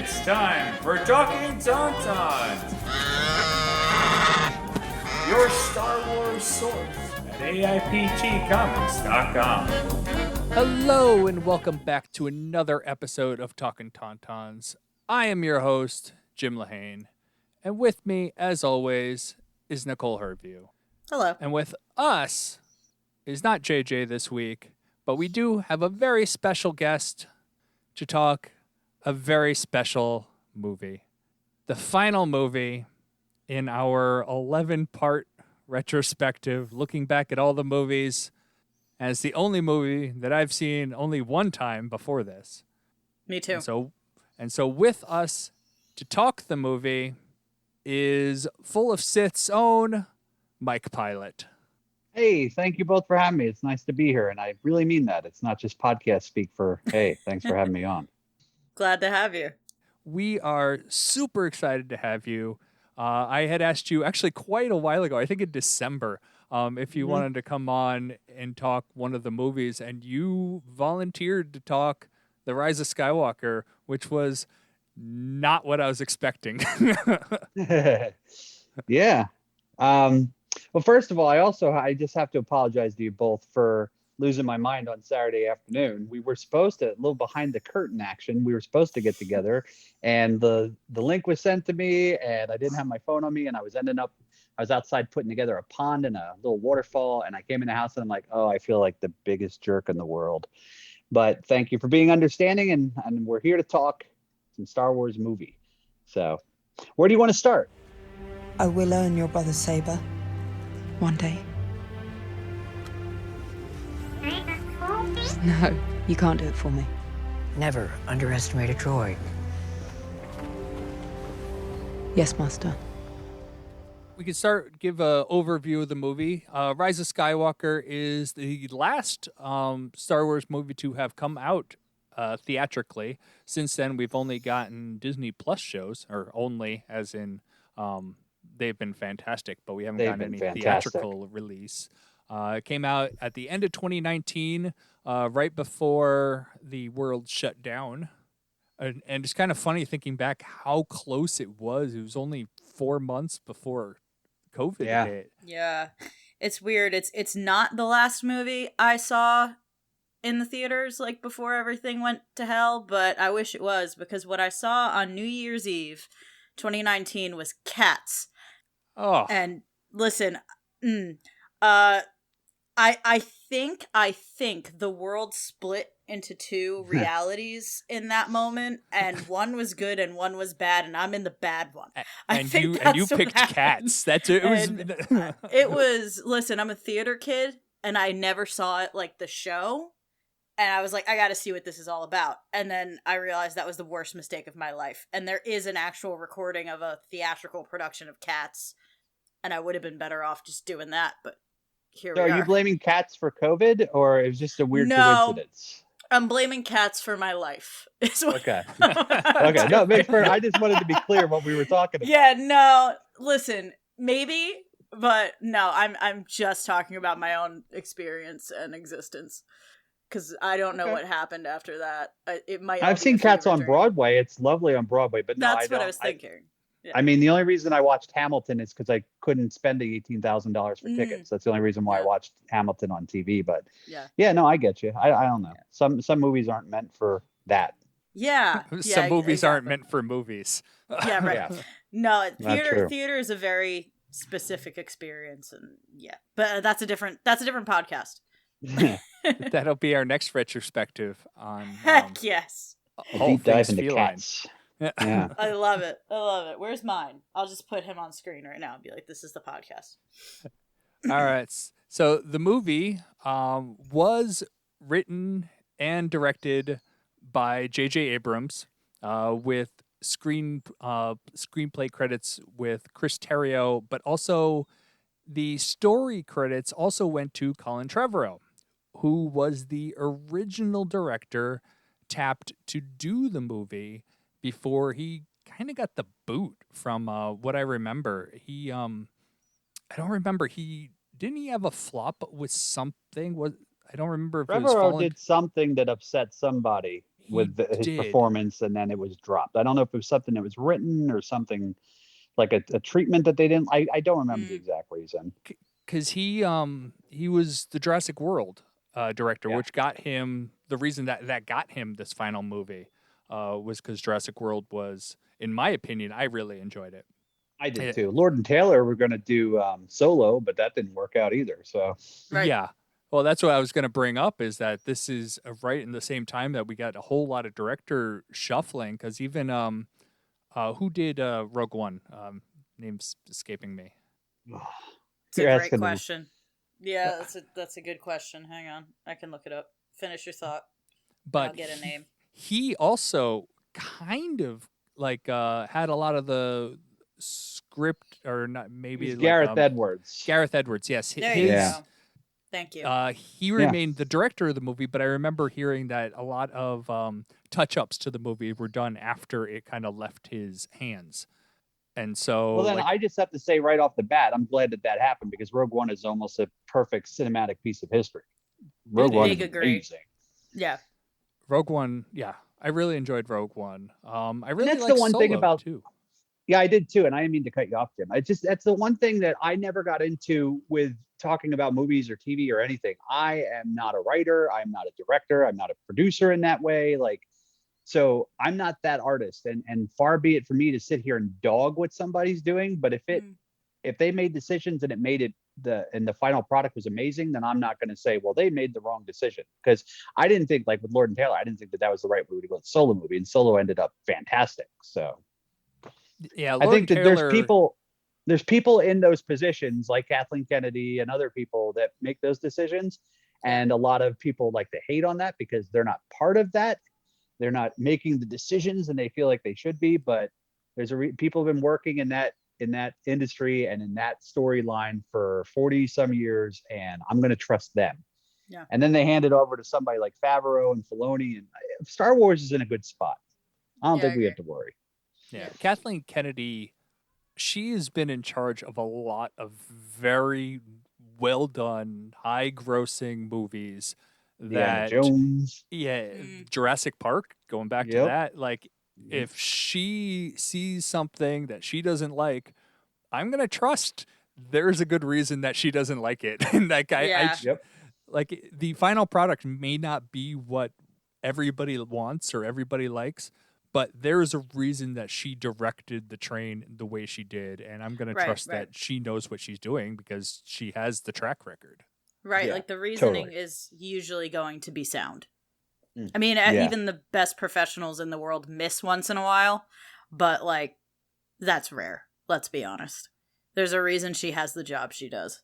It's time for Talkin Tauntauns, your Star Wars source at AIPTcomics.com. Hello and welcome back to another episode of Talkin Tauntauns. I am your host, Jim Lehane, and with me, as always, is Nicole Herview. Hello. And with us is not JJ this week, but we do have a very special guest to talk a very special movie. The final movie in our 11-part retrospective, looking back at all the movies, and it's the only movie that I've seen only one time before this. Me too. And so with us to talk the movie is Full of Sith's own Mike Pilot. Hey, thank you both for having me. It's nice to be here, and I really mean that. It's not just podcast speak for, hey, thanks for having me on. Glad to have you. We are super excited to have you. I had asked you actually quite a while ago, I think in December, if you wanted to come on and talk one of the movies, and you volunteered to talk The Rise of Skywalker, which was not what I was expecting. Yeah. Well, first of all, I just have to apologize to you both for losing my mind on Saturday afternoon. We were supposed to, a little behind the curtain action, we were supposed to get together, and the link was sent to me, and I didn't have my phone on me, and I was outside putting together a pond and a little waterfall, and I came in the house and I'm like, oh, I feel like the biggest jerk in the world. But thank you for being understanding, and we're here to talk some Star Wars movie. So where do you want to start? I will earn your brother's saber one day. No, you can't do it for me. Never underestimate a droid. Yes, Master. We can give an overview of the movie. Rise of Skywalker is the last Star Wars movie to have come out theatrically. Since then, we've only gotten Disney Plus shows, or only as in they've been fantastic, but we haven't gotten any theatrical release. It came out at the end of 2019, right before the world shut down. And it's kind of funny thinking back how close it was. It was only 4 months before COVID hit. Yeah. It's weird. It's not the last movie I saw in the theaters, like, before everything went to hell, but I wish it was, because what I saw on New Year's Eve 2019 was Cats. Oh. And listen, I think the world split into two realities in that moment, and one was good and one was bad, and I'm in the bad one. And you picked Cats. That's it. It was. Listen, I'm a theater kid, and I never saw it, like, the show, and I was like, I got to see what this is all about. And then I realized that was the worst mistake of my life. And there is an actual recording of a theatrical production of Cats, and I would have been better off just doing that, but here we are. Are you blaming Cats for COVID, or it was just a weird coincidence? I'm blaming Cats for my life. Okay. Okay. No, I just wanted to be clear what we were talking about. Yeah, no, listen, maybe, but no, I'm just talking about my own experience and existence, because I don't know what happened after that. It might. I've seen Cats on Broadway. It's lovely on Broadway, but no, that's what I was thinking. Yeah. I mean, the only reason I watched Hamilton is because I couldn't spend the $18,000 for tickets. That's the only reason why I watched Hamilton on TV. But yeah, no, I get you. I don't know. Yeah. Some movies aren't meant for that. Yeah. Some movies aren't meant for movies. Yeah, right. Yeah. No, theater is a very specific experience, and but that's a different podcast. That'll be our next retrospective on. Heck yes. Deep dive into Cats. Yeah. I love it. Where's mine? I'll just put him on screen right now and be like, this is the podcast. All right. So the movie was written and directed by J.J. Abrams, with screenplay credits with Chris Terrio, but also the story credits also went to Colin Trevorrow, who was the original director tapped to do the movie before he kind of got the boot from what I remember. I don't remember. Didn't he have a flop with something? I don't remember if it was Trevorrow did something that upset somebody. with his performance, and then it was dropped. I don't know if it was something that was written or something like a treatment that they didn't. I don't remember the exact reason. Because he was the Jurassic World director, which got him the reason that got him this final movie was because Jurassic World was, in my opinion, I really enjoyed it. I did too. Lord and Taylor were going to do Solo, but that didn't work out either. So yeah, well, that's what I was going to bring up, is that this is right in the same time that we got a whole lot of director shuffling. Because even who did Rogue One? Name's escaping me. It's a great question. Yeah, that's a good question. Hang on, I can look it up. Finish your thought. But I'll get a name. He also kind of like had a lot of the script, or not, maybe like, Gareth Edwards. Gareth Edwards, yes. There you go. Thank you. He remained the director of the movie, but I remember hearing that a lot of touch-ups to the movie were done after it kind of left his hands. And so, well, then I just have to say right off the bat, I'm glad that happened, because Rogue One is almost a perfect cinematic piece of history. Rogue One is amazing. Yeah. Rogue One, yeah. I really enjoyed Rogue One. I really that's liked the one Solo thing about too. Yeah, I did too, and I didn't mean to cut you off, Jim. That's the one thing that I never got into with talking about movies or TV or anything. I am not a writer. I'm not a director. I'm not a producer in that way. So I'm not that artist, and far be it for me to sit here and dog what somebody's doing. But if they made decisions and it made it the final product was amazing, then I'm not going to say, well, they made the wrong decision, because I didn't think, like with Lord and Taylor, I didn't think that was the right movie to go with Solo movie, and Solo ended up fantastic. So yeah, I think that there's people in those positions like Kathleen Kennedy and other people that make those decisions, and a lot of people like to hate on that because they're not part of that. They're not making the decisions and they feel like they should be, but there's people have been working in that industry and in that storyline for 40 some years, and I'm going to trust them. Yeah. And then they hand it over to somebody like Favreau and Filoni, and Star Wars is in a good spot. I don't think we have to worry. Yeah. Kathleen Kennedy, she has been in charge of a lot of very well done, high grossing movies. Jones. Jurassic Park, going back to that, like if she sees something that she doesn't like, I'm gonna trust there's a good reason that she doesn't like it. And that guy, like the final product may not be what everybody wants or everybody likes, but there's a reason that she directed the train the way she did, and I'm gonna trust that she knows what she's doing because she has the track record. Right, Yeah, like the reasoning totally. is usually going to be sound. I mean, even the best professionals in the world miss once in a while, but like that's rare. Let's be honest. There's a reason she has the job she does.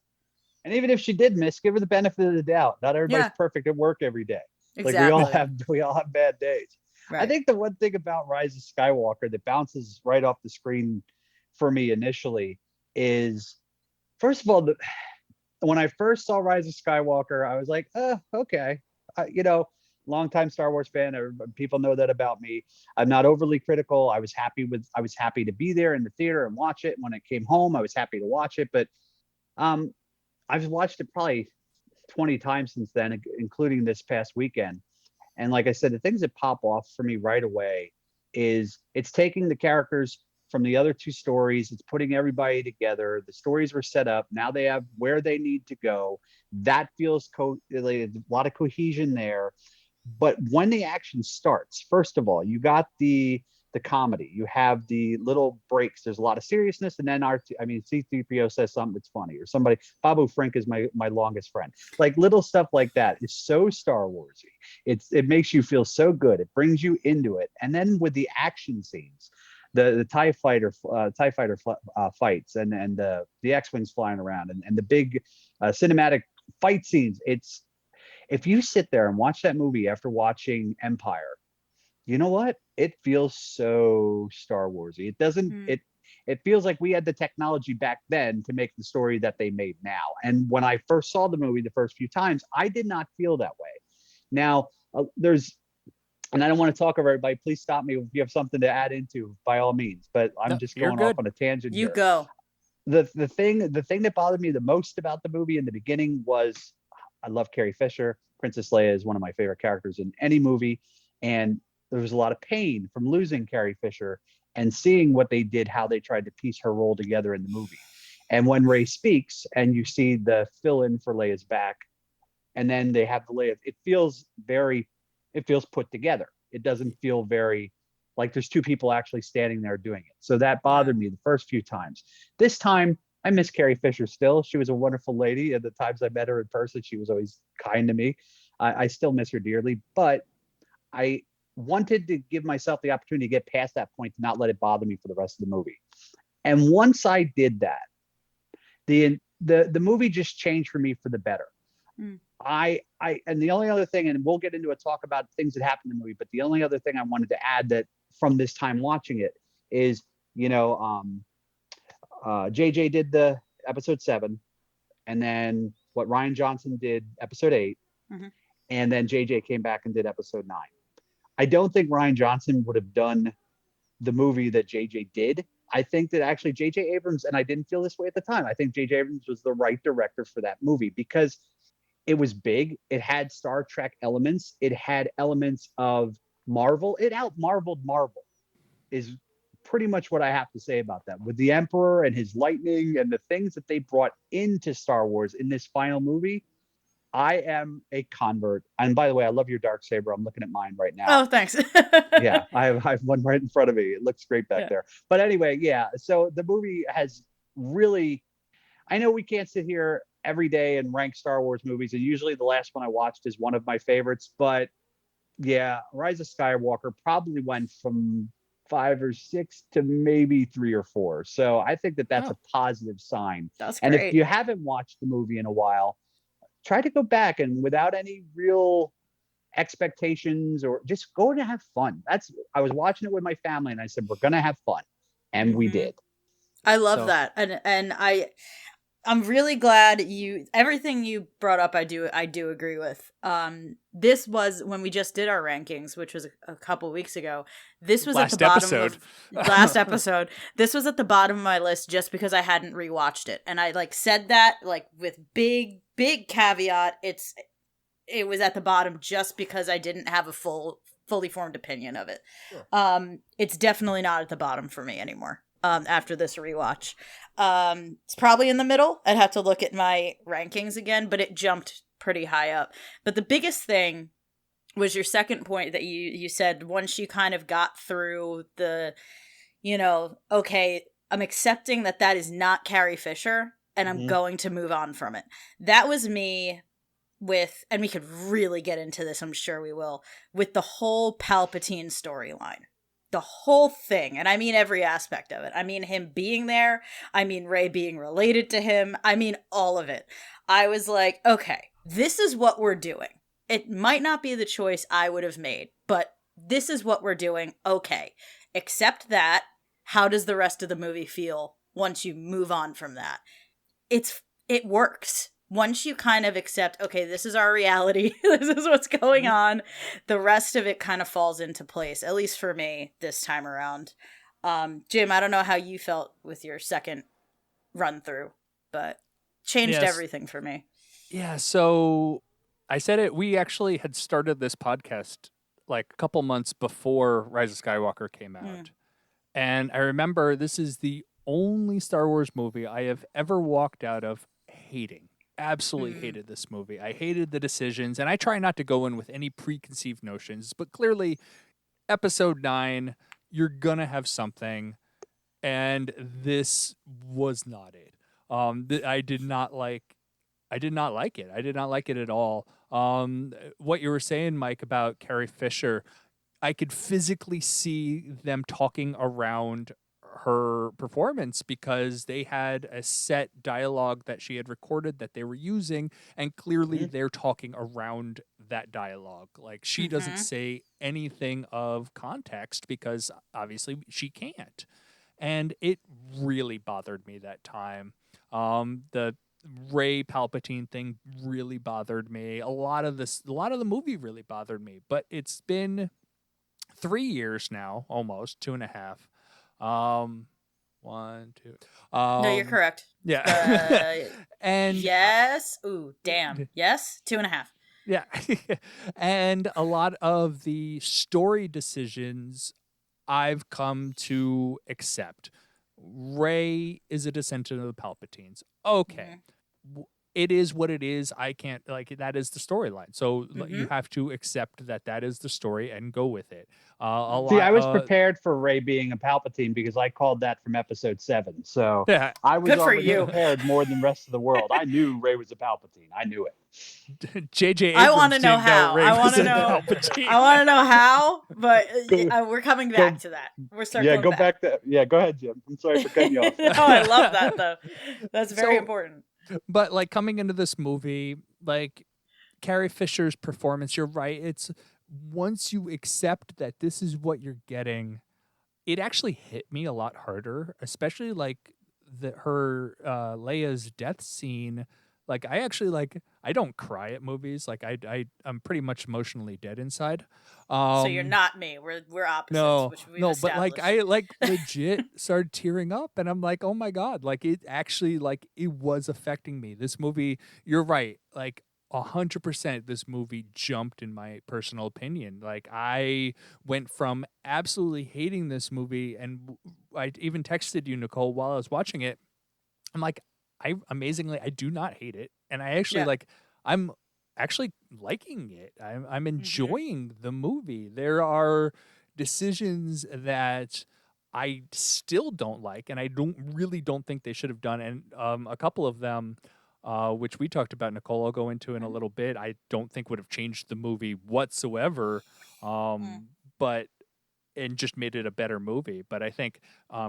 And even if she did miss, give her the benefit of the doubt. Not everybody's perfect at work every day. Exactly. Like we all have bad days. Right. I think the one thing about Rise of Skywalker that bounces right off the screen for me initially is, first of all, when I first saw Rise of Skywalker, I was like, okay. Longtime Star Wars fan. People know that about me. I'm not overly critical. I was happy to be there in the theater and watch it. When it came home, I was happy to watch it. But I've watched it probably 20 times since then, including this past weekend. And like I said, the things that pop off for me right away is it's taking the characters from the other two stories. It's putting everybody together. The stories were set up. Now they have where they need to go. That feels a lot of cohesion there. But when the action starts, first of all, you got the comedy. You have the little breaks. There's a lot of seriousness, and then C-3PO says something that's funny, or somebody. Babu Frank is my longest friend. Like little stuff like that is so Star Warsy. It makes you feel so good. It brings you into it. And then with the action scenes, the TIE fighter fights, and the X-wings flying around, and the big cinematic fight scenes. If you sit there and watch that movie after watching Empire, you know what? It feels so Star Warsy. It doesn't. It feels like we had the technology back then to make the story that they made now. And when I first saw the movie the first few times, I did not feel that way. Now and I don't want to talk over everybody. Please stop me if you have something to add into, by all means. But I'm just going off on a tangent. You go. The thing that bothered me the most about the movie in the beginning was, I love Carrie Fisher. Princess Leia is one of my favorite characters in any movie. And there was a lot of pain from losing Carrie Fisher and seeing what they did, how they tried to piece her role together in the movie. And when Rey speaks and you see the fill in for Leia's back, and then they have the Leia, it feels put together. It doesn't feel very like there's two people actually standing there doing it. So that bothered me the first few times. This time, I miss Carrie Fisher still. She was a wonderful lady. And the times I met her in person, she was always kind to me. I still miss her dearly, but I wanted to give myself the opportunity to get past that point to not let it bother me for the rest of the movie. And once I did that, the movie just changed for me for the better. Mm. And the only other thing, and we'll get into a talk about things that happened in the movie, but the only other thing I wanted to add that from this time watching it is, JJ did the episode 7, and then what Rian Johnson did episode 8, mm-hmm. and then JJ came back and did episode 9. I don't think Rian Johnson would have done the movie that JJ did. I think that actually JJ Abrams, and I didn't feel this way at the time, I think JJ Abrams was the right director for that movie because it was big. It had Star Trek elements. It had elements of Marvel. It out-Marveled Marvel is pretty much what I have to say about that. With the Emperor and his lightning and the things that they brought into Star Wars in this final movie, I am a convert. And by the way, I love your Darksaber. I'm looking at mine right now. Oh, thanks. Yeah, I have one right in front of me. It looks great back there. But anyway, yeah. So the movie has really, I know we can't sit here every day and rank Star Wars movies. And usually the last one I watched is one of my favorites. But yeah, Rise of Skywalker probably went from 5 or 6 to maybe 3 or 4. So I think that that's a positive sign. That's great. And if you haven't watched the movie in a while, try to go back and without any real expectations or just go and have fun. I was watching it with my family and I said, we're going to have fun. And we did. I love that. And I'm really glad everything you brought up, I do agree with. This was when we just did our rankings, which was a couple weeks ago. This was at the bottom of last episode. This was at the bottom of my list just because I hadn't rewatched it. And I said that with big caveat. It was at the bottom just because I didn't have a fully formed opinion of it. Sure. It's definitely not at the bottom for me anymore. After this rewatch. It's probably in the middle. I'd have to look at my rankings again, but it jumped pretty high up. But the biggest thing was your second point that you said once you kind of got through the, okay, I'm accepting that is not Carrie Fisher and I'm going to move on from it. That was me with, and we could really get into this, I'm sure we will, with the whole Palpatine storyline. The whole thing, and I mean every aspect of it. I mean him being there. I mean Rey being related to him. I mean all of it. I was like, okay, this is what we're doing. It might not be the choice I would have made, but this is what we're doing. Okay, accept that. How does the rest of the movie feel once you move on from that? It works. Once you kind of accept, okay, this is our reality, this is what's going on, the rest of it kind of falls into place, at least for me this time around. Jim, I don't know how you felt with your second run through, but changed everything for me. Yeah, so I said it, we actually had started this podcast a couple months before Rise of Skywalker came out. And I remember this is the only Star Wars movie I have ever walked out of hating. Absolutely hated this movie. I hated the decisions, and I try not to go in with any preconceived notions, but clearly episode 9, you're going to have something, and this was not it. I did not like it. I did not like it at all. What you were saying, Mike, about Carrie Fisher, I could physically see them talking around her performance because they had a set dialogue that she had recorded that they were using, and clearly they're talking around that dialogue. She doesn't say anything of context because obviously she can't. And it really bothered me that time. The Rey Palpatine thing really bothered me. A lot of the movie really bothered me, but it's been 3 years now, almost 2.5. 1, 2. No, you're correct. Yeah. And yes. Ooh, damn. Yes. 2.5. Yeah. And a lot of the story decisions I've come to accept. Rey is a descendant of the Palpatines. Okay. It is what it is. I can't, like, that is the storyline. So you have to accept that that is the story and go with it. See, I was prepared for Rey being a Palpatine because I called that from episode 7. So Yeah. I was Good for already you. prepared more than the rest of the world. I knew Rey was a Palpatine. I knew it. J.J. I Abrams want to know didn't know how. Rey I want was to a know. Palpatine. I want to know how, but we're coming back go- to that. We're circling Go back to go ahead, Jim. I'm sorry for cutting you off. No, I love that though. That's very So- important. But like coming into this movie, like Carrie Fisher's performance, you're right. It's once you accept that this is what you're getting, it actually hit me a lot harder, especially like her Leia's death scene. Like I actually I don't cry at movies. Like I'm pretty much emotionally dead inside. So you're not me. We're opposites. No, which we've no, but like established. I legit started tearing up, and I'm like, oh my god, like it actually it was affecting me. This movie, you're right, like 100%. This movie jumped in my personal opinion. Like I went from absolutely hating this movie, and I even texted you, Nicole, while I was watching it. I'm like, amazingly, I do not hate it, and I actually Yeah. I'm actually liking it. I'm Mm-hmm. enjoying the movie. There are decisions that I still don't like, and I don't think they should have done. And a couple of them, which we talked about, Nicole, I'll go into in a little bit. I don't think would have changed the movie whatsoever. But and just made it a better movie. But I think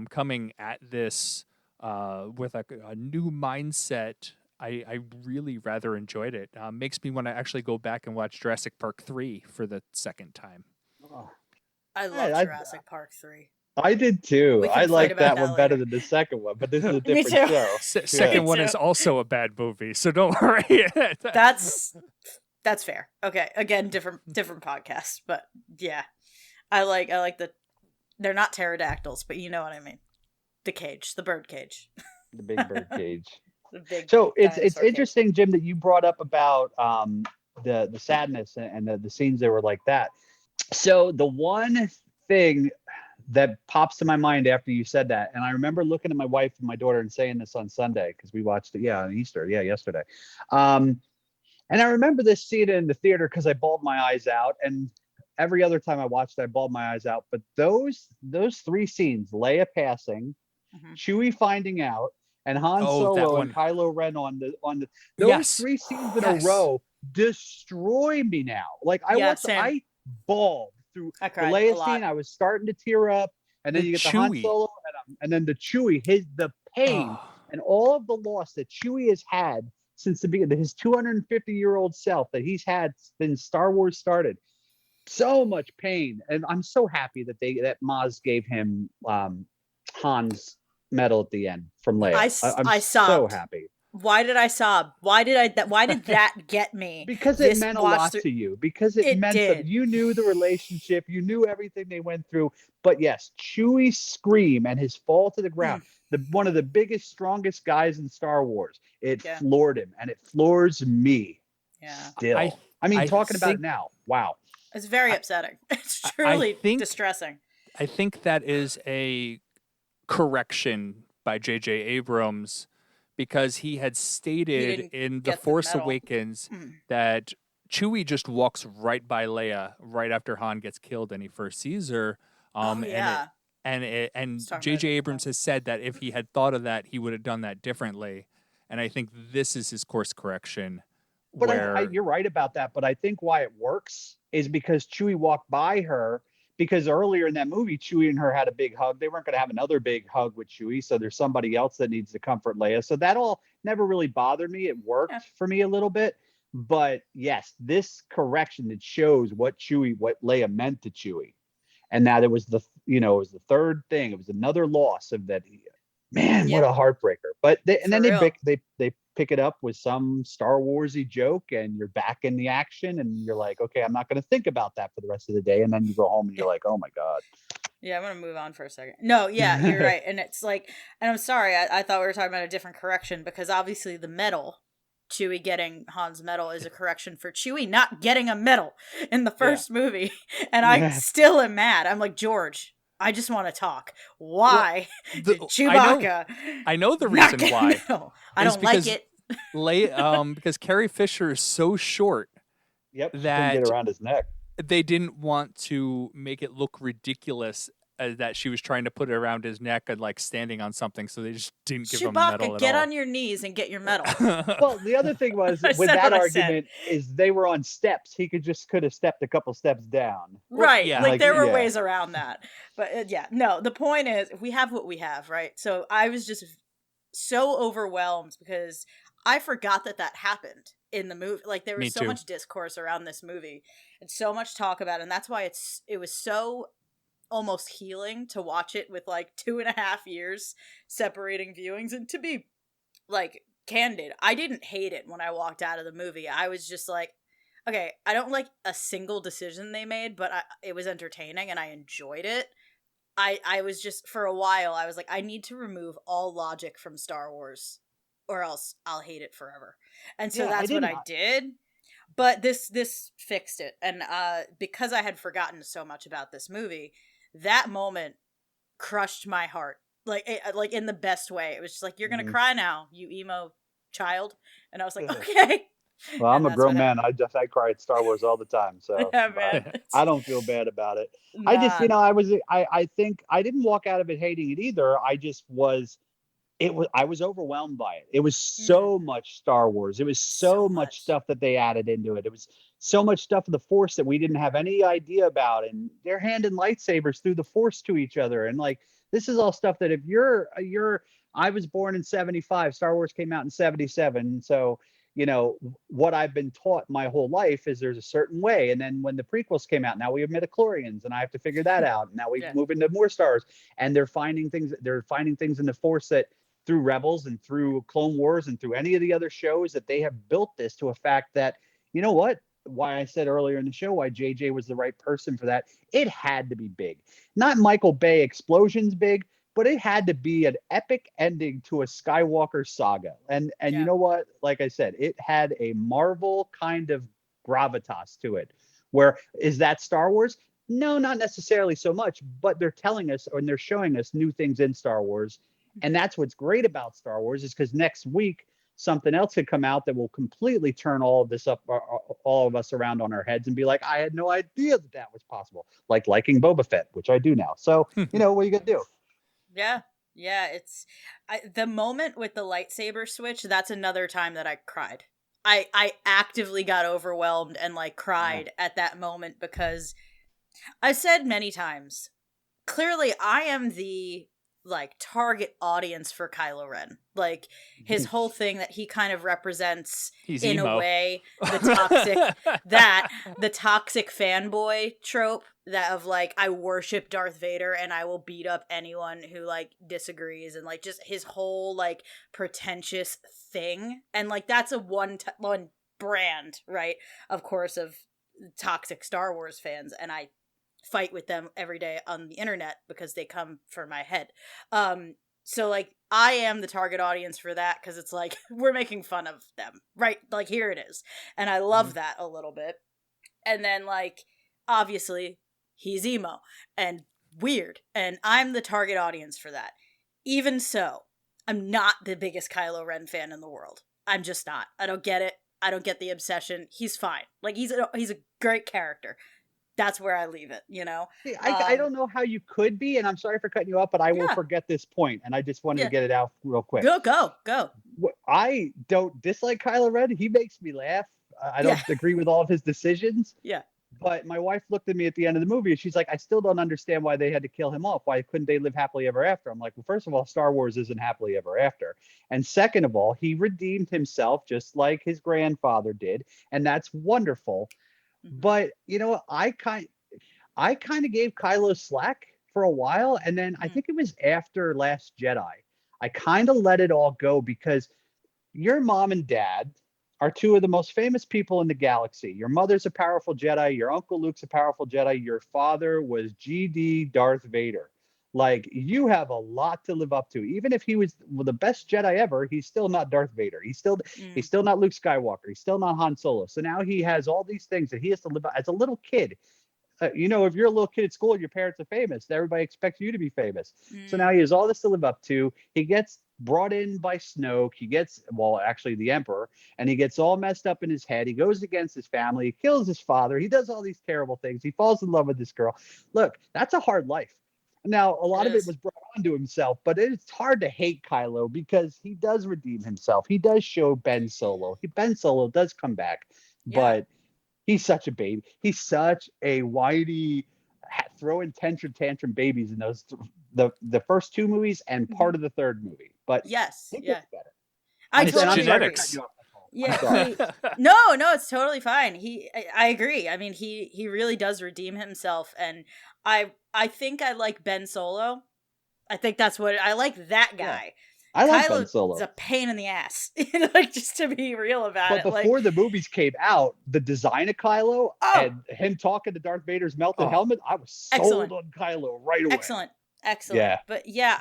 coming at this with a new mindset, I really rather enjoyed it. Makes me want to actually go back and watch Jurassic Park 3 for the second time. I love Jurassic Park 3. I did too. We can I fight like about that that one better later. than the second one, but this is a Me different too. show. Second Me one too. is also a bad movie, so don't worry. That's fair. Okay, again, different podcast, but yeah, I like the. They're not pterodactyls, but you know what I mean. The cage, the bird cage. The big bird cage. The big. So it's dinosaur cage. interesting, Jim, that you brought up about the sadness and the scenes that were like that. So the one thing that pops to my mind after you said that, and I remember looking at my wife and my daughter and saying this on Sunday because we watched it, on Easter, yesterday. And I remember this scene in the theater because I bawled my eyes out, and every other time I watched it, I bawled my eyes out. But those 3 scenes, Leia passing, Chewie finding out, and Han Solo and Kylo Ren on the those Yes. 3 scenes in Yes. a row destroy me now. Like I bawled through I the cried a Leia lot. scene. I was starting to tear up, and then The you get the Han Chewie. Solo, and then the Chewie, the pain and all of the loss that Chewie has had since the beginning, his 250-year-old self that he's had since Star Wars started. So much pain, and I'm so happy that that Maz gave him Han's medal at the end from Leia. I'm I so sobbed. happy. Why did I sob? Why did that get me? Because it meant a lot to you. Because it meant that you knew the relationship, you knew everything they went through. But yes, Chewie's scream and his fall to the ground, one of the biggest, strongest guys in Star Wars, it floored him, and it floors me. Yeah. Still. I mean, talking about it now, wow. It's very upsetting. It's truly distressing. I think that is a correction by J.J. Abrams, because he had stated in The Force Awakens that Chewie just walks right by Leia right after Han gets killed and he first sees her. And J.J. Abrams has said that if he had thought of that, he would have done that differently. And I think this is his course correction. But you're right about that. But I think why it works is because Chewie walked by her. Because earlier in that movie, Chewie and her had a big hug. They weren't going to have another big hug with Chewie, so there's somebody else that needs to comfort Leia. So that all never really bothered me. It worked for me a little bit. But yes, this correction, it shows what Leia meant to Chewie. And that it was the third thing. It was another loss of that. Man, what a heartbreaker. But then they pick it up with some Star Warsy joke, and you're back in the action, and you're like, okay, I'm not going to think about that for the rest of the day. And then you go home and you're like, oh my God. Yeah, I'm going to move on for a second. No, yeah, you're right. And it's like, and I'm sorry, I thought we were talking about a different correction, because obviously the medal Chewie getting Han's medal is a correction for Chewie not getting a medal in the first movie. And I still am mad. I'm like, George, I just want to talk. Why did Chewbacca I know the not reason get a why. medal? I don't like it. Because Carrie Fisher is so short Yep. She couldn't that get around his neck. they didn't want to make it look ridiculous that she was trying to put it around his neck and like standing on something, so they just didn't give him a medal Chewbacca, at get all. on your knees and get your medal. Well, the other thing was I with said that what I said. argument is they were on steps. He could have stepped a couple steps down. Right. yeah. Like there were yeah. ways around that. But yeah, no, the point is we have what we have, right? So I was just so overwhelmed because I forgot that happened in the movie. Like there Me was so too. much discourse around this movie and so much talk about it, and that's why it was so almost healing to watch it with like 2.5 years separating viewings. And to be like candid, I didn't hate it when I walked out of the movie. I was just like, okay, I don't like a single decision they made, but it was entertaining and I enjoyed it. I was just, for a while, I was like, I need to remove all logic from Star Wars or else I'll hate it forever. And so that's what I did. But this fixed it. And because I had forgotten so much about this movie, that moment crushed my heart. Like in the best way. It was just like, you're going to cry now, you emo child. And I was like, okay. Well, I'm And a that's grown what man. I cry at Star Wars all the time, so Yeah, man. I don't feel bad about it. I just, I think I didn't walk out of it hating it either. I was overwhelmed by it. It was so much Star Wars. It was so much stuff that they added into it. It was so much stuff of the Force that we didn't have any idea about, and they're handing lightsabers through the Force to each other, and like this is all stuff that if you're I was born in 75, Star Wars came out in 77, so what I've been taught my whole life is there's a certain way. And then when the prequels came out, now we have midichlorians and I have to figure that out. Now we move into more stars, and they're finding things in the Force that through Rebels and through Clone Wars and through any of the other shows that they have built this to a fact that, you know what, why I said earlier in the show, why JJ was the right person for that. It had to be big, not Michael Bay explosions big, but it had to be an epic ending to a Skywalker saga. And you know what? Like I said, it had a Marvel kind of gravitas to it. Where is that Star Wars? No, not necessarily so much, but they're telling us and they're showing us new things in Star Wars. And that's what's great about Star Wars is because next week, something else could come out that will completely turn all of this up, all of us around on our heads and be like, I had no idea that was possible. Like liking Boba Fett, which I do now. So, what are you going to do? Yeah, it's the moment with the lightsaber switch, that's another time that I cried. I actively got overwhelmed and like cried at that moment because I've said many times, clearly I am the like target audience for Kylo Ren. Like his whole thing that he kind of represents He's in emo. a way, the toxic fanboy trope that of like, I worship Darth Vader and I will beat up anyone who like disagrees, and like just his whole like pretentious thing. And like that's a one brand, right? Of course, of toxic Star Wars fans, and I fight with them every day on the internet because they come for my head. So like I am the target audience for that because it's like we're making fun of them, right? Like here it is. And I love that a little bit. And then like obviously he's emo and weird, and I'm the target audience for that. Even so, I'm not the biggest Kylo Ren fan in the world. I'm just not. I don't get it. I don't get the obsession. He's fine. Like he's a great character. That's where I leave it, I don't know how you could be, and I'm sorry for cutting you off, but I will forget this point, and I just wanted to get it out real quick. Go. I don't dislike Kylo Ren. He makes me laugh. I don't agree with all of his decisions. Yeah. But my wife looked at me at the end of the movie, and she's like, I still don't understand why they had to kill him off. Why couldn't they live happily ever after? I'm like, well, first of all, Star Wars isn't happily ever after. And second of all, he redeemed himself just like his grandfather did, and that's wonderful. But I kind of gave Kylo slack for a while, and then I think it was after Last Jedi, I kind of let it all go because your mom and dad are two of the most famous people in the galaxy. Your mother's a powerful Jedi. Your Uncle Luke's a powerful Jedi. Your father was GD Darth Vader. Like, you have a lot to live up to. Even if he was the best Jedi ever, he's still not Darth Vader. He's still not Luke Skywalker. He's still not Han Solo. So now he has all these things that he has to live up as a little kid. You know, if you're a little kid at school and your parents are famous, everybody expects you to be famous. So now he has all this to live up to. He gets brought in by Snoke. He gets, well, actually the Emperor, and he gets all messed up in his head. He goes against his family. He kills his father. He does all these terrible things. He falls in love with this girl. Look, that's a hard life. Now, a lot of it was brought onto himself, but it's hard to hate Kylo because he does redeem himself. He does show Ben Solo. Ben Solo does come back, but he's such a baby. He's such a whitey, throwing tantrum babies in those the first two movies and part of the third movie. But it gets better. I totally genetics. agree. Yeah. No, it's totally fine. I agree. I mean, he really does redeem himself, and I think I like Ben Solo. I think that's what I like. That guy. I like Kylo Ben Solo. is a pain in the ass. Like, just to be real about it. But before the movies came out, the design of Kylo and him talking to Darth Vader's melted helmet, I was sold on Kylo right away. Excellent. Yeah. But yeah,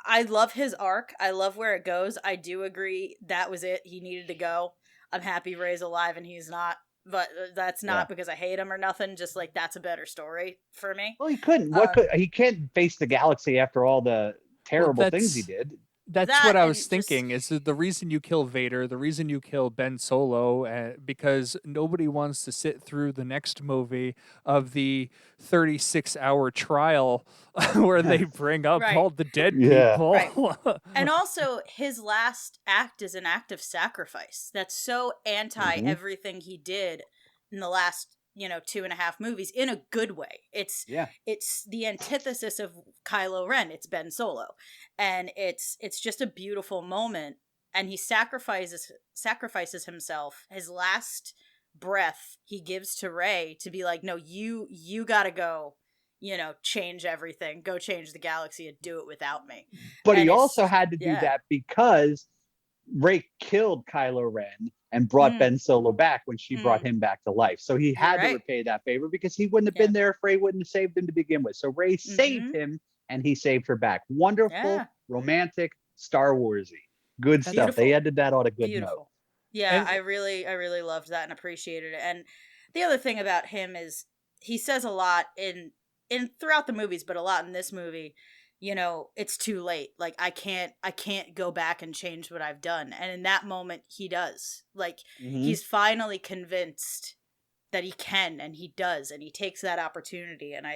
I love his arc. I love where it goes. I do agree that was it. He needed to go. I'm happy Rey's alive and he's not. But that's not because I hate him or nothing. Just like, that's a better story for me. Well, he couldn't. He can't face the galaxy after all the terrible things he did. That's what I was thinking. Is the reason you kill Vader, the reason you kill Ben Solo, because nobody wants to sit through the next movie of the 36-hour trial where they bring up all the dead people. Right. And also, his last act is an act of sacrifice. That's so anti everything he did in the last 2.5 movies in a good way. It's the antithesis of Kylo Ren. It's Ben Solo, and it's just a beautiful moment. And he sacrifices himself. His last breath he gives to Rey to be like, no, you gotta go. Change everything. Go change the galaxy and do it without me. But he also had to do that because Rey killed Kylo Ren and brought Ben Solo back when she brought him back to life. So he had to repay that favor because he wouldn't have been there if Rey wouldn't have saved him to begin with. So Rey saved him and he saved her back. Wonderful, romantic, Star Warsy. Good stuff. Beautiful. They ended that on a good note. Yeah, I really loved that and appreciated it. And the other thing about him is he says a lot in throughout the movies, but a lot in this movie. It's too late. Like, I can't go back and change what I've done. And in that moment, he does. Like, he's finally convinced that he can, and he does, and he takes that opportunity. And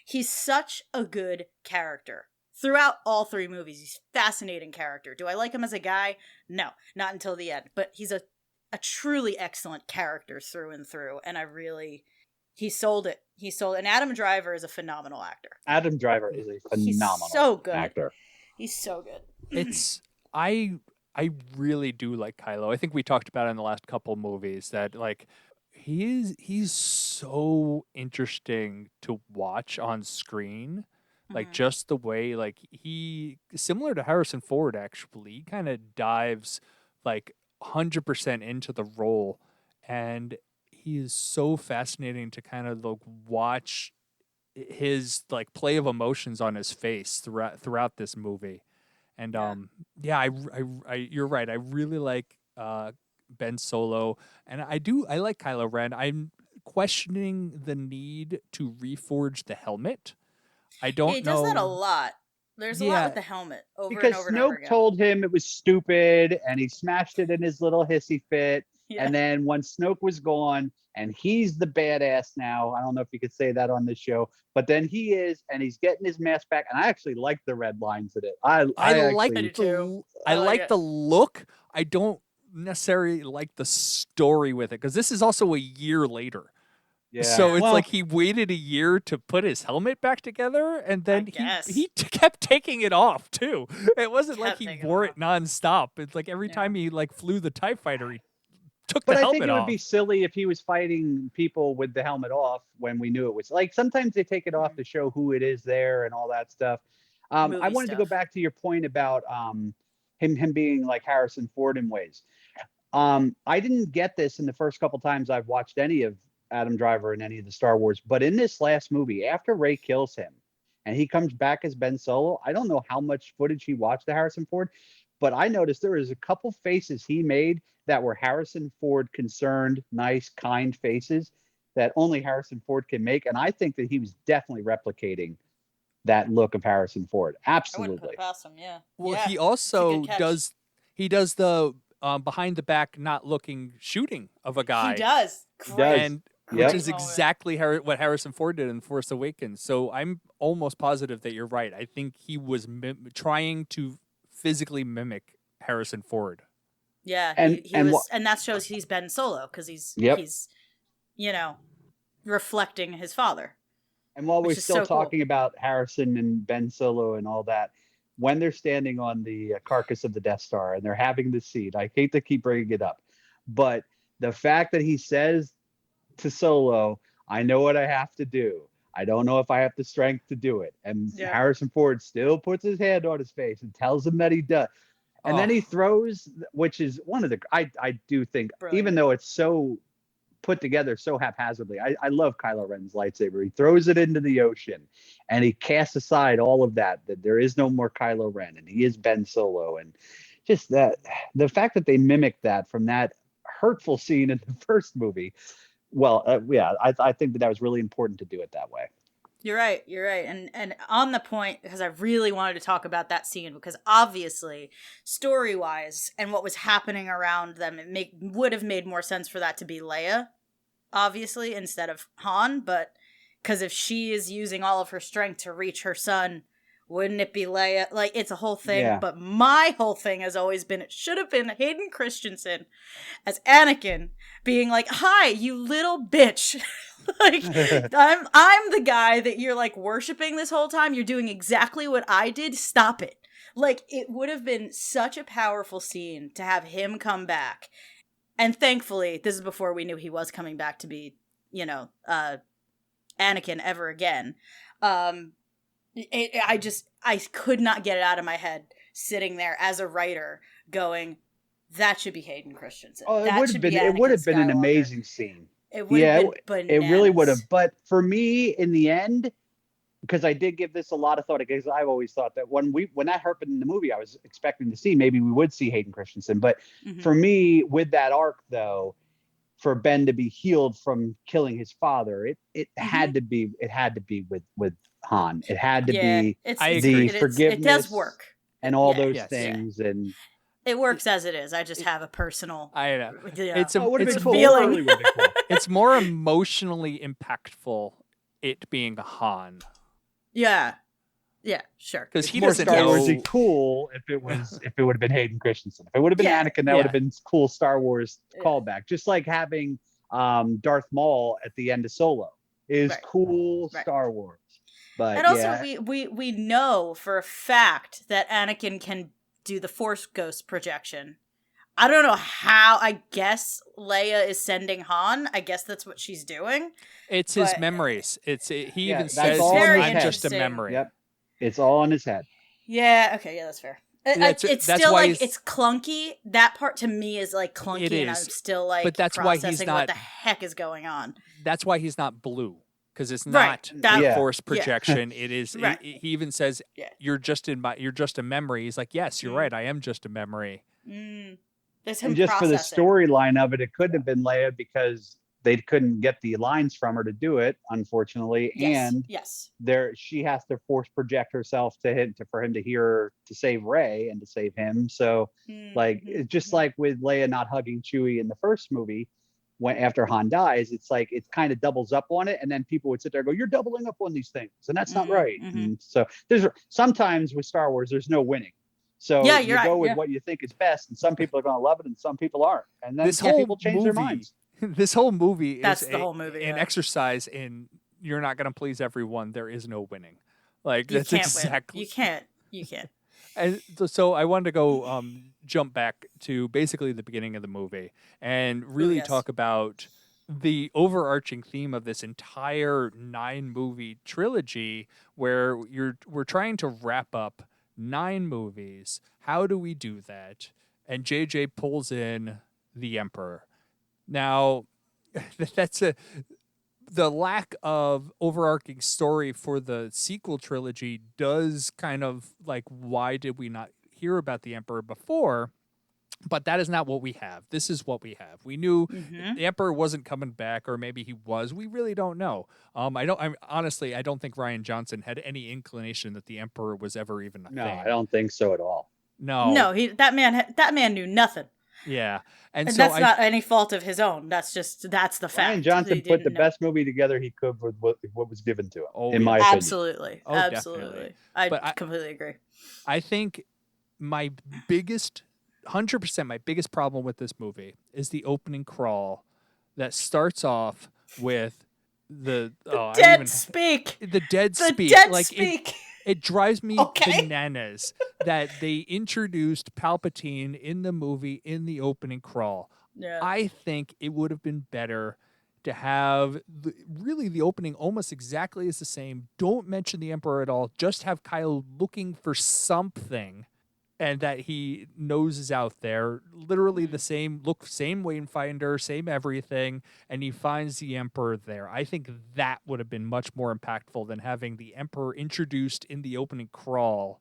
he's such a good character. Throughout all 3 movies, he's a fascinating character. Do I like him as a guy? No, not until the end. But he's a truly excellent character through and through. And he sold it. And Adam Driver is a phenomenal actor. Adam Driver is a phenomenal actor. He's so good. I really do like Kylo. I think we talked about it in the last couple movies that like he's so interesting to watch on screen. Like just the way like he similar to Harrison Ford actually, he kind of dives like 100% into the role, and he is so fascinating to kind of like watch his like play of emotions on his face throughout this movie. And I you're right. I really like Ben Solo, and I like Kylo Ren. I'm questioning the need to reforge the helmet. I don't know. He does that a lot. There's a lot with the helmet over because and over and over again. Snoke told him it was stupid, and he smashed it in his little hissy fit. Yeah. And then when Snoke was gone, and he's the badass now. I don't know if you could say that on this show, but then he is, and he's getting his mask back. And I actually like the red lines in it. I like it too. I like the look. I don't necessarily like the story with it because this is also a year later. Yeah. So it's like he waited a year to put his helmet back together, and then he kept taking it off too. It wasn't like he wore it nonstop. It's like every time he like flew the TIE fighter, he took the helmet off. But I think it would be silly if he was fighting people with the helmet off when we knew it was like sometimes they take it off to show who it is there and all that stuff. I wanted to go back to your point about him being like Harrison Ford in ways. I didn't get this in the first couple times I've watched any of Adam Driver in any of the Star Wars, but in this last movie, after Rey kills him, and he comes back as Ben Solo. I don't know how much footage he watched of Harrison Ford, but I noticed there was a couple faces he made that were Harrison Ford concerned, nice, kind faces that only Harrison Ford can make. And I think that he was definitely replicating that look of Harrison Ford. I wouldn't put Absolutely. it past him. Yeah. Well, Yeah. he It's a also good catch. does the behind the back not looking shooting of a guy. He does. He Great. does. And Yep. which is Moment. exactly what Harrison Ford did in Force Awakens. So I'm almost positive that you're right. I think he was trying to physically mimic Harrison Ford. Yeah, And- he and was, and that shows he's Ben Solo because he's Yep. he's, you know, reflecting his father. And while we're Which is still so cool. talking about Harrison and Ben Solo and all that, when they're standing on the carcass of the Death Star and they're having the scene, I hate to keep bringing it up, but the fact that he says to Solo, "I know what I have to do. I don't know if I have the strength to do it," and Yeah. Harrison Ford still puts his hand on his face and tells him that he does. And then Oh. he throws, which is one of the, I do think, Brilliant. even though it's so put together so haphazardly, I love Kylo Ren's lightsaber. He throws it into the ocean and he casts aside all of that there is no more Kylo Ren and he is Ben Solo. And just that, the fact that they mimicked that from that hurtful scene in the first movie, well, yeah, I think that was really important to do it that way. You're right. And on the point, because I really wanted to talk about that scene, because obviously, story wise, and what was happening around them, it would have made more sense for that to be Leia, obviously, instead of Han. But because if she is using all of her strength to reach her son, wouldn't it be Leia? Like, it's a whole thing. Yeah. But my whole thing has always been, it should have been Hayden Christensen as Anakin being like, "Hi, you little bitch." Like, I'm the guy that you're like worshiping this whole time. You're doing exactly what I did. Stop it. Like, it would have been such a powerful scene to have him come back. And thankfully, this is before we knew he was coming back to be, Anakin ever again. I could not get it out of my head sitting there as a writer going, that should be Hayden Christensen. Oh, That should be it would have Anakin been an Skywalker. amazing scene. It would Yeah, have been it really would have. bananas. But for me, in the end, because I did give this a lot of thought, because I've always thought that when that happened in the movie, I was expecting to see, maybe we would see Hayden Christensen. But Mhm. for me, with that arc, though, for Ben to be healed from killing his father, it had to be with Han. It had to be the forgiveness. It does work. and all Yeah. those Yes. things. And It works as it is. I just have a personal. I know. Yeah. It's Oh, it would have it's been cool. feeling. It really would have been cool. it's more emotionally impactful it being Han Yeah. Yeah, sure. because It's he more doesn't Star know. Warsy cool if it would have been Hayden Christensen. If it would have been Yeah. Anakin, that would have been cool Star Wars Yeah. callback. Just like having Darth Maul at the end of Solo is Right. cool Right. Star Wars. But And also, yeah, we know for a fact that Anakin can do the Force Ghost projection. I don't know how. I guess Leia is sending Han. I guess that's what she's doing. It's his but- memories. He Yeah, even that's says all very I'm just a interesting. memory. yep, it's all in his head. Yeah. Okay. Yeah, that's fair. That's- It's that's still why like he's- it's clunky. That part to me is like clunky, It and I'm is. still like But that's why he's processing not- what the heck is going on. That's why he's not blue because it's Right. not That- Yeah. force projection. It is. Right. He even says Yeah. you're just a memory. He's like, yes, you're Mm. right. I am just a memory. There's him And just for the processing. storyline of it, it couldn't have been Leia because they couldn't get the lines from her to do it, unfortunately. Yes. And Yes. she has to force project herself to him for him to hear her to save Rey and to save him. So like Mhm. it's just like with Leia not hugging Chewie in the first movie, when after Han dies, it's like it kind of doubles up on it, and then people would sit there and go, "You're doubling up on these things, and that's not Mhm, right." mhm. And so there's sometimes with Star Wars, there's no winning. So Yeah, you you're right, go with yeah. what you think is best, and some people are going to love it, and some people aren't, and then This some whole people change their movie- minds. This whole movie That's is the whole movie, an yeah. exercise in you're not going to please everyone. There is no winning. Like You that's can't exactly. win. You can't. You can't. And so I wanted to go jump back to basically the beginning of the movie and really yes. talk about the overarching theme of this entire 9-movie trilogy where we're trying to wrap up 9 movies. How do we do that? And JJ pulls in the Emperor. Now, that's the lack of overarching story for the sequel trilogy does kind of like, why did we not hear about the Emperor before? But that is not what we have. This is what we have. We knew the Emperor wasn't coming back, or maybe he was. We really don't know. Honestly, I don't think Rian Johnson had any inclination that the Emperor was ever even a No, thing. I don't think so at all. No, that man knew nothing. Yeah, And so that's not any fault of his own. That's the fact. Rian Johnson put the best movie together he could with what was given to him. In my opinion, absolutely, absolutely. Definitely. I completely agree. I think my biggest 100% my biggest problem with this movie is the opening crawl that starts off with the dead speak. The dead The speak. dead like speak. It drives me Okay. bananas that they introduced Palpatine in the movie in the opening crawl. Yeah. I think it would have been better to have really the opening almost exactly as the same. Don't mention the Emperor at all. Just have Kylo looking for something, and that he knows is out there. Literally the same look, same Wayfinder, same everything, and he finds the Emperor there. I think that would have been much more impactful than having the Emperor introduced in the opening crawl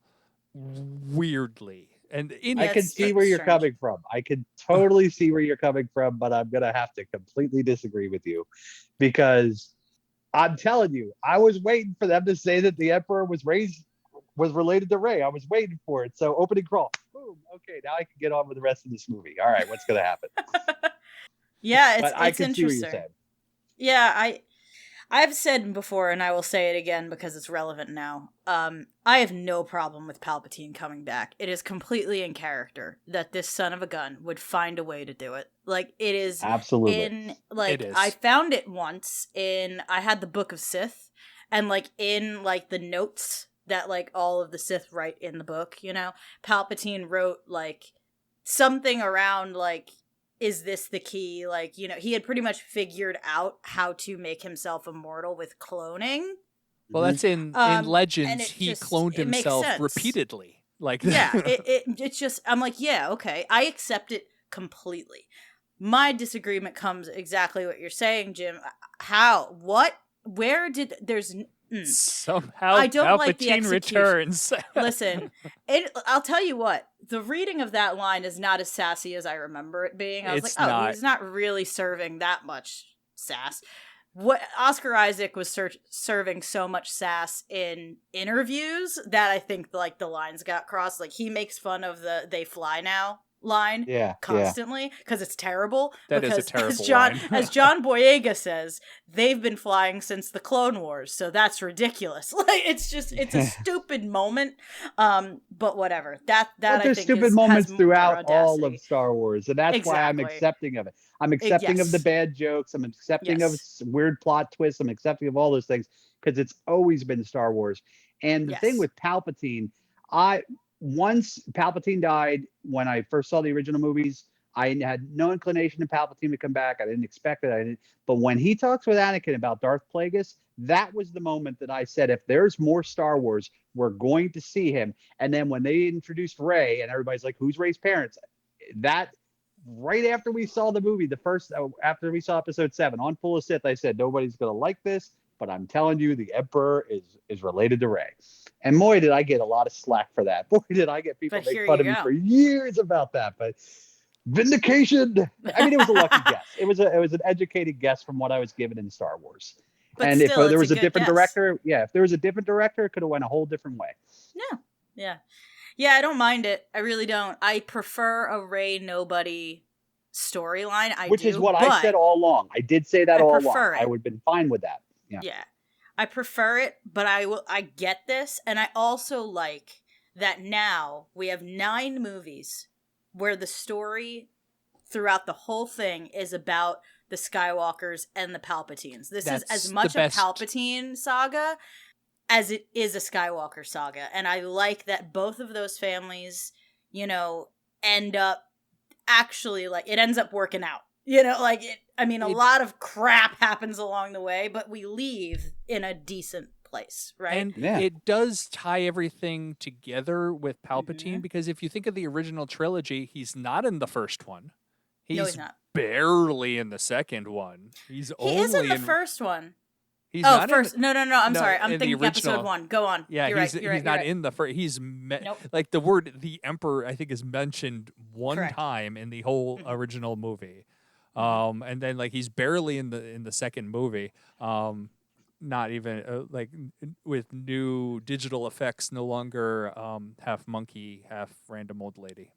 weirdly. And I can see where you're coming from. I can totally see where you're coming from, but I'm going to have to completely disagree with you, because I'm telling you, I was waiting for them to say that the Emperor was related to Rey. I was waiting for it. So opening crawl, boom. Okay, now I can get on with the rest of this movie. All right, what's going to happen? Yeah, But I it's can see what interesting. you're saying. Yeah, I've said before, and I will say it again because it's relevant now. I have no problem with Palpatine coming back. It is completely in character that this son of a gun would find a way to do it. Like, it is absolutely it is. I found it once I had the Book of Sith, and like in like the notes that like all of the Sith write in the book, Palpatine wrote like something around like, is this the key? Like, he had pretty much figured out how to make himself immortal with cloning. Well, that's in Legends. He cloned himself repeatedly. Like, yeah, it's just, I'm like, yeah, okay, I accept it completely. My disagreement comes exactly what you're saying, Jim. How? What? Where did there's? Somehow I don't Palpatine like the execution. returns. Listen, I'll tell you what. The reading of that line is not as sassy as I remember it being. I was he's not really serving that much sass. What Oscar Isaac was serving so much sass in interviews that I think like the lines got crossed. Like, he makes fun of the "they fly now" line constantly because it's terrible. That because is a terrible line. as John Boyega says, they've been flying since the Clone Wars, so that's ridiculous. Like, it's a stupid moment. But whatever. That I there's think stupid moments throughout all of Star Wars, and that's why I'm accepting of it. I'm accepting of the bad jokes. I'm accepting of weird plot twists. I'm accepting of all those things because it's always been Star Wars. And the thing with Palpatine, once Palpatine died, when I first saw the original movies, I had no inclination to Palpatine to come back. I didn't expect it. But when he talks with Anakin about Darth Plagueis, that was the moment that I said, if there's more Star Wars, we're going to see him. And then when they introduced Rey, and everybody's like, who's Rey's parents? That right after we saw the movie, after we saw episode 7 on Full of Sith, I said, nobody's going to like this, but I'm telling you, the Emperor is related to Rey. And boy, did I get a lot of slack for that. Boy, did I get people make fun of me for years about that. But vindication. I mean, it was a lucky guess. It was an educated guess from what I was given in Star Wars. But and still, if there was a different guess. director, if there was a different director, it could have went a whole different way. Yeah, I don't mind it. I really don't. I prefer a Rey nobody storyline. Which is what I said all along. I did say that all along. It. I would have been fine with that. Yeah. I prefer it, but I get this, and I also like that now we have 9 movies where the story throughout the whole thing is about the Skywalkers and the Palpatines. This is as much a Palpatine saga as it is a Skywalker saga, and I like that both of those families, end up actually, like, it ends up working out. A lot of crap happens along the way, but we leave in a decent place, right? And it does tie everything together with Palpatine, because if you think of the original trilogy, he's not in the first one. No, he's not. barely in the second one. He's He is only in the first one. He's Oh, not first. in, No. I'm no, sorry. I'm in the thinking episode original. 1. Go on. Yeah, You're right. You're he's right. not in the first. Nope. Like the word "the Emperor" I think is mentioned one Correct. time in the whole original movie, and then like he's barely in the second movie. Not even like with new digital effects, no longer half monkey, half random old lady.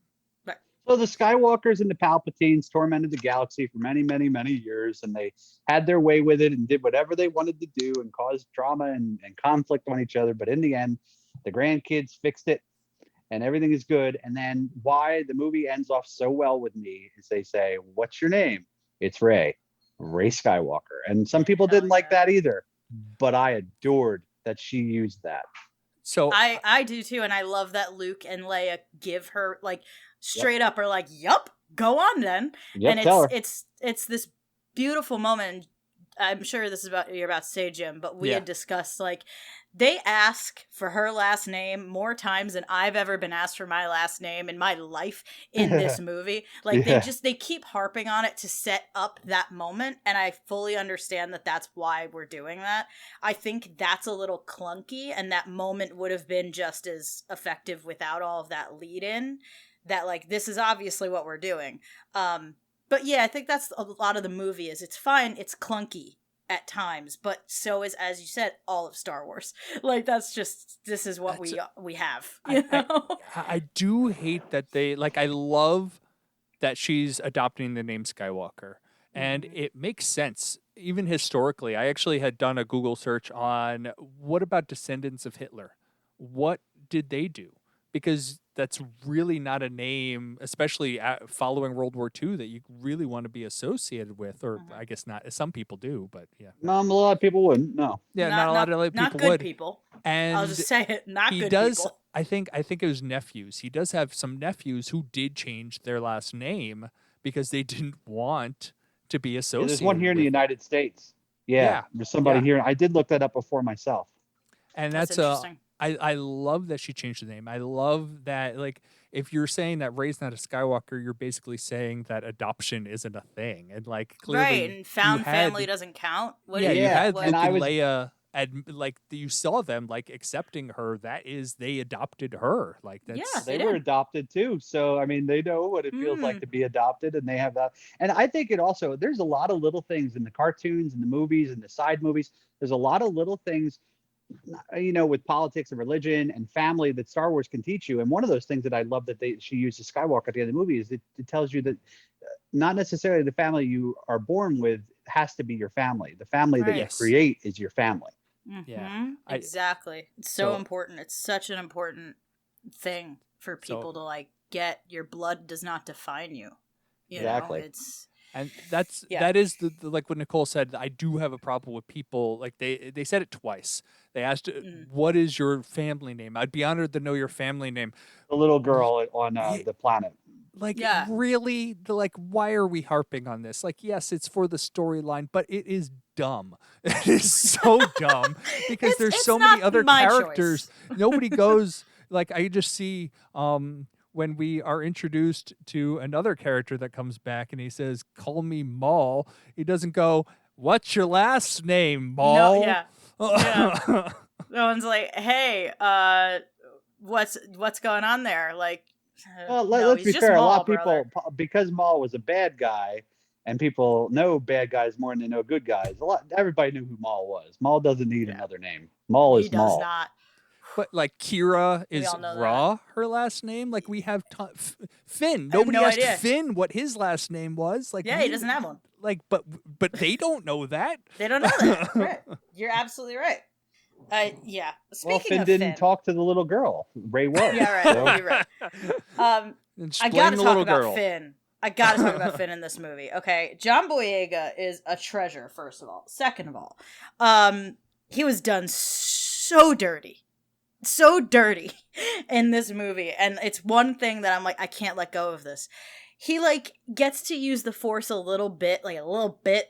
So the Skywalkers and the Palpatines tormented the galaxy for many, many, many years, and they had their way with it and did whatever they wanted to do and caused drama and conflict on each other. But in the end, the grandkids fixed it and everything is good. And then why the movie ends off so well with me is they say, "What's your name?" It's Ray Skywalker. And some people didn't like that either, but I adored that she used that. So I do too, and I love that Luke and Leia give her like straight up are like, "Yup, go on then." Yep, And tell her. it's this beautiful moment. I'm sure this is about you're about to say, Jim, but we had discussed like they ask for her last name more times than I've ever been asked for my last name in my life in this movie. Like they keep harping on it to set up that moment, and I fully understand that that's why we're doing that. I think that's a little clunky, and that moment would have been just as effective without all of that lead in. That like this is obviously what we're doing. But yeah, I think that's a lot of the movie is it's fine, it's clunky at times, but so is, as you said, all of Star Wars. Like this is what we have. You know? I do hate that they like. I love that she's adopting the name Skywalker, and it makes sense even historically. I actually had done a Google search on what about descendants of Hitler. What did they do? Because that's really not a name, especially following World War II, that you really want to be associated with, or I guess not. Some people do, but yeah. No, a lot of people wouldn't. No. Yeah, not a lot of people not good would. people. And I'll just say it, not he good does, people. I think it was nephews. He does have some nephews who did change their last name because they didn't want to be associated. There's one here in the with United States. Yeah, there's somebody here. I did look that up before myself. And That's interesting. I love that she changed the name. I love that, like, if you're saying that Rey's not a Skywalker, you're basically saying that adoption isn't a thing. And, like, clearly... Right, and found family doesn't count? You had Luke and I was, Leia, like, you saw them, like, accepting her. That is, they adopted her. Like, that's... Yeah, they were adopted, too. So, I mean, they know what it feels like to be adopted, and they have that. And I think it also... There's a lot of little things in the cartoons and the movies and the side movies. There's a lot of little things, you know, with politics and religion and family that Star Wars can teach you. And one of those things that I love that she uses Skywalker at the end of the movie is it tells you that not necessarily the family you are born with has to be your family. The family that you create is your family. Yeah, exactly. It's so important. It's such an important thing for people to like get. Your blood does not define you. You know, it's... And that is the like what Nicole said. I do have a problem with people like they said it twice. They asked, "What is your family name?" I'd be honored to know your family name. The little girl on the planet. Like really, like why are we harping on this? Like yes, it's for the storyline, but it is dumb. It is so dumb because there's so many other characters. Nobody goes like I just see. When we are introduced to another character that comes back and he says, "Call me Maul," he doesn't go, "What's your last name, Maul?" No, no one's like, "Hey, what's going on there?" Like, well, let's be fair. Maul, a lot of people, because Maul was a bad guy, and people know bad guys more than they know good guys. Everybody knew who Maul was. Maul doesn't need another name. Maul is Maul. He does not. But like Kira is Ra, her last name. Like we have Finn. Nobody asked Finn what his last name was. Like he doesn't have one. Like, but they don't know that. They don't know that. Right. You're absolutely right. Yeah. Speaking Finn of didn't talk to the little girl. Ray was. Yeah, right. So. You're right. I gotta talk about Finn. I gotta talk about Finn in this movie. Okay, John Boyega is a treasure. First of all, second of all, he was done so dirty in this movie, and it's one thing that I'm like, I can't let go of this. he like gets to use the Force a little bit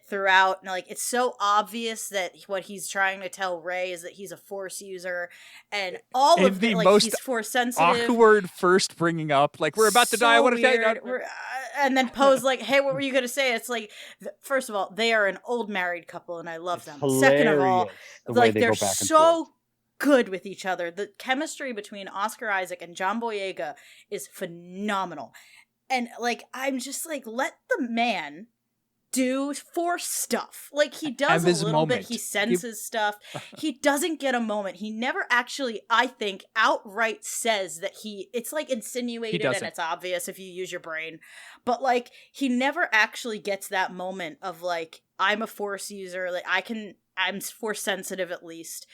throughout, and like it's so obvious that what he's trying to tell Rey is that he's a Force user, and all And of the it, like most he's Force sensitive. Awkward first bringing up, like we're about to die. I want to tell you. And then Poe's like, "Hey, what were you gonna say?" It's like, first of all, they are an old married couple, and I love them. Second of all, like they're so good with each other. The chemistry between Oscar Isaac and John Boyega is phenomenal. And like I'm just like, let the man do Force stuff. Like he does a little bit, he senses stuff. He doesn't get a moment. He never actually, I think, outright says that it's like insinuated and it's obvious if you use your brain. But like he never actually gets that moment of like, I'm a Force user, like I'm Force sensitive at least.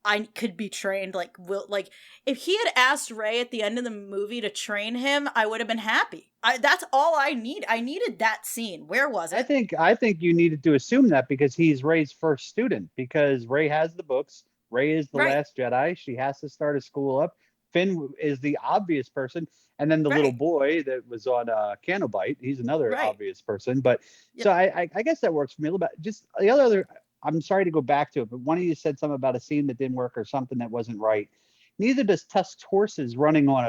I could be trained, like if he had asked Rey at the end of the movie to train him, I would have been happy. That's all I need. I needed that scene. Where was it? I think you needed to assume that because he's Rey's first student, because Rey has the books. Rey is the last Jedi. She has to start a school up. Finn is the obvious person. And then the little boy that was on Canobite, he's another obvious person. But so I guess that works for me a little bit. Just the other I'm sorry to go back to it, but one of you said something about a scene that didn't work or something that wasn't right. Neither does Tusk's horses running on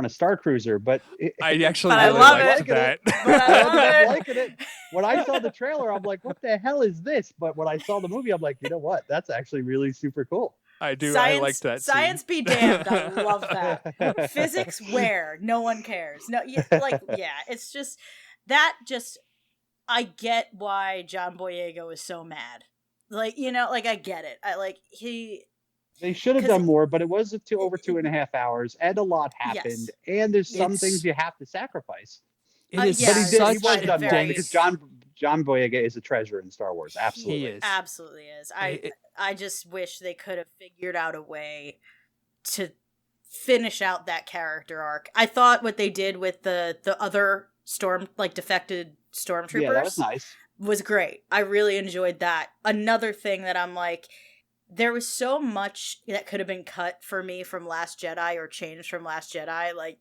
a Star Cruiser, but I actually really liked that. I'm liking it. When I saw the trailer, I'm like, what the hell is this? But when I saw the movie, I'm like, you know what? That's actually really super cool. I do. Science, I like that. Science be damned. I love that. Physics where? No one cares. No, it's just that. Just I get why John Boyega is so mad. Like I get it. They should have done more, but it was over 2.5 hours, and a lot happened, and there's some things you have to sacrifice. It is but he was done well because John Boyega is a treasure in Star Wars. Absolutely, he is. Absolutely is. I just wish they could have figured out a way to finish out that character arc. I thought what they did with the other defected stormtroopers, that was nice. Was great. I really enjoyed that. Another thing that I'm like, there was so much that could have been cut for me from Last Jedi or changed from Last Jedi. Like,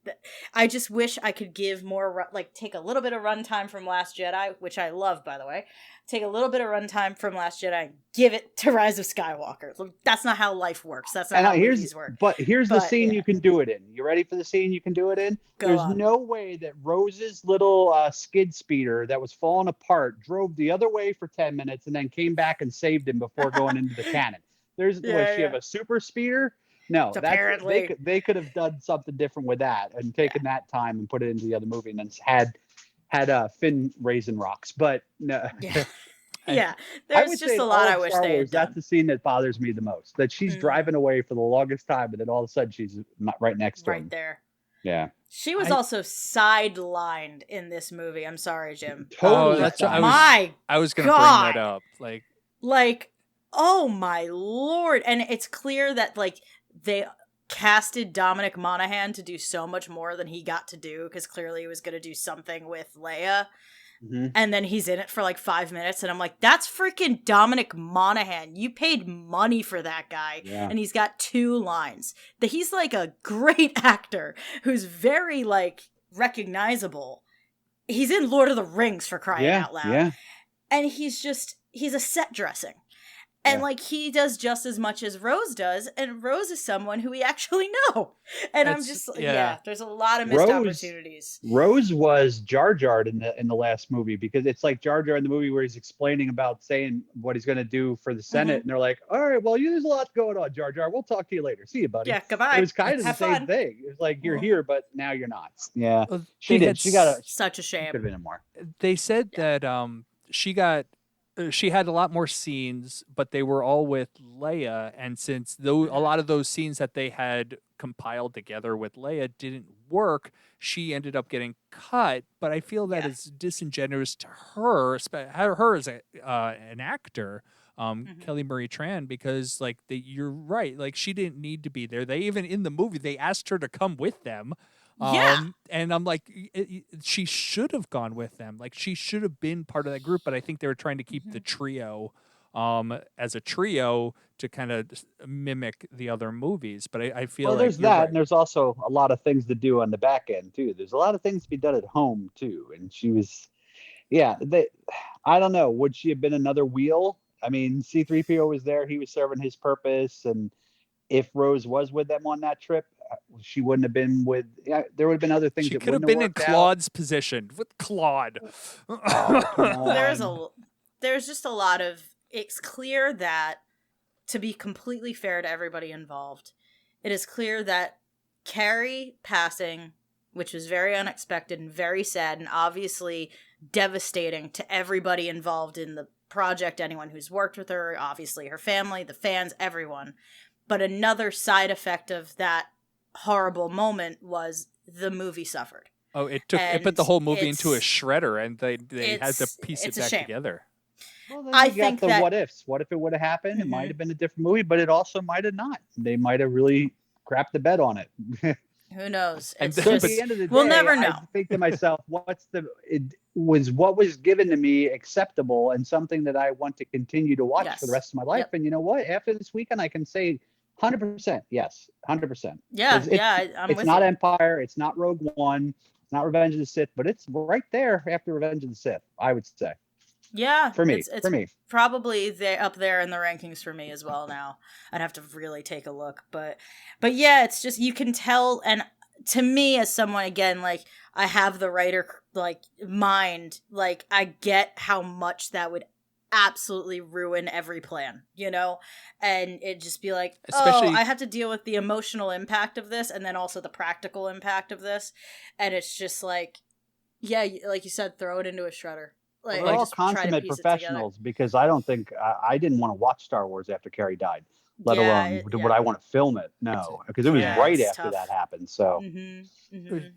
I just wish I could give more, take a little bit of runtime from Last Jedi, which I love, by the way. Take a little bit of runtime from Last Jedi and give it to Rise of Skywalker. That's not how life works. That's not how movies work. But here's the scene you can do it in. You ready for the scene you can do it in? There's no way that Rose's little skid speeder that was falling apart drove the other way for 10 minutes and then came back and saved him before going into the cannon. Was she have a super speeder? No, apparently they could have done something different with that and taken that time and put it into the other movie and then had Finn raising rocks. But no. There's just a lot I wish they had done. That's the scene that bothers me the most. That she's driving away for the longest time, and then all of a sudden she's right next to him. Right there. Yeah. She was also sidelined in this movie. I'm sorry, Jim. Totally. That's what I was going to bring that up. Like, oh my Lord. And it's clear that they casted Dominic Monaghan to do so much more than he got to do, because clearly he was going to do something with Leia. Mm-hmm. And then he's in it for 5 minutes, and I'm like, that's freaking Dominic Monaghan. You paid money for that guy, and he's got 2 lines. He's a great actor who's very recognizable. He's in Lord of the Rings, for crying out loud. Yeah. And he's a set dressing. And he does just as much as Rose does, and Rose is someone who we actually know. And I'm just there's a lot of missed opportunities. Rose was Jar Jar in the last movie, because it's like Jar Jar in the movie where he's explaining about saying what he's going to do for the Senate, and they're like, "All right, well, there's a lot going on, Jar Jar. We'll talk to you later. See you, buddy." Yeah, goodbye. It was kind of the same thing. It was like, you're here, but now you're not. Yeah, well, she got such a shame. Could have been in more. They said that she had a lot more scenes, but they were all with Leia. And since a lot of those scenes that they had compiled together with Leia didn't work, she ended up getting cut. But I feel that is disingenuous to her as an actor, Kelly Marie Tran, because you're right. She didn't need to be there. They even in the movie, they asked her to come with them. And I'm like, she should have gone with them. She should have been part of that group, but I think they were trying to keep the trio as a trio to kind of mimic the other movies. But I feel Well, like there's you're that, right. and there's also a lot of things to do on the back end too. There's a lot of things to be done at home too, and she was, yeah. I don't know. Would she have been another wheel? I mean, C-3PO was there; he was serving his purpose, and if Rose was with them on that trip, she wouldn't have been with. Yeah, there would have been other things She that could have wouldn't been have in worked out. Claude's position with Claude. Oh, come on. There's just a lot of, it's clear that, to be completely fair to everybody involved, it is clear that Carrie passing, which was very unexpected and very sad and obviously devastating to everybody involved in the project, anyone who's worked with her, obviously her family, the fans, everyone. But another side effect of that horrible moment was the movie suffered. Oh, it put the whole movie into a shredder, and they had to piece it back together. Well, then I you think got the that, what ifs. What if it would have happened? It might Mhm. have been a different movie, but it also might have not. They might have really crapped the bed on it. who knows? And It's then- So just, at the end of the day, we'll never know. I think to myself, what was given to me acceptable and something that I want to continue to watch for the Yes. rest of my life. Yep. And you know what? After this weekend, I can say 100% yes, 100%. Yeah, I'm It's with not you. Empire, it's not Rogue One, it's not Revenge of the Sith, but it's right there after Revenge of the Sith, I would say. Yeah, For me, it's for me. probably up there in the rankings for me as well. Now I'd have to really take a look, but yeah, it's just, you can tell. And to me, as someone, again, like, I have the writer like mind, like, I get how much that would absolutely ruin every plan, you know, and it just be like, Especially- I have to deal with the emotional impact of this, and then also the practical impact of this, and it's just like, yeah, like you said, throw it into a shredder. Like, Well, they're all just try to consummate piece it together. professionals because I don't think I didn't want to watch Star Wars after Carrie died, let alone would I want to film it. No, because it was Yeah, right it's after tough. that happened. So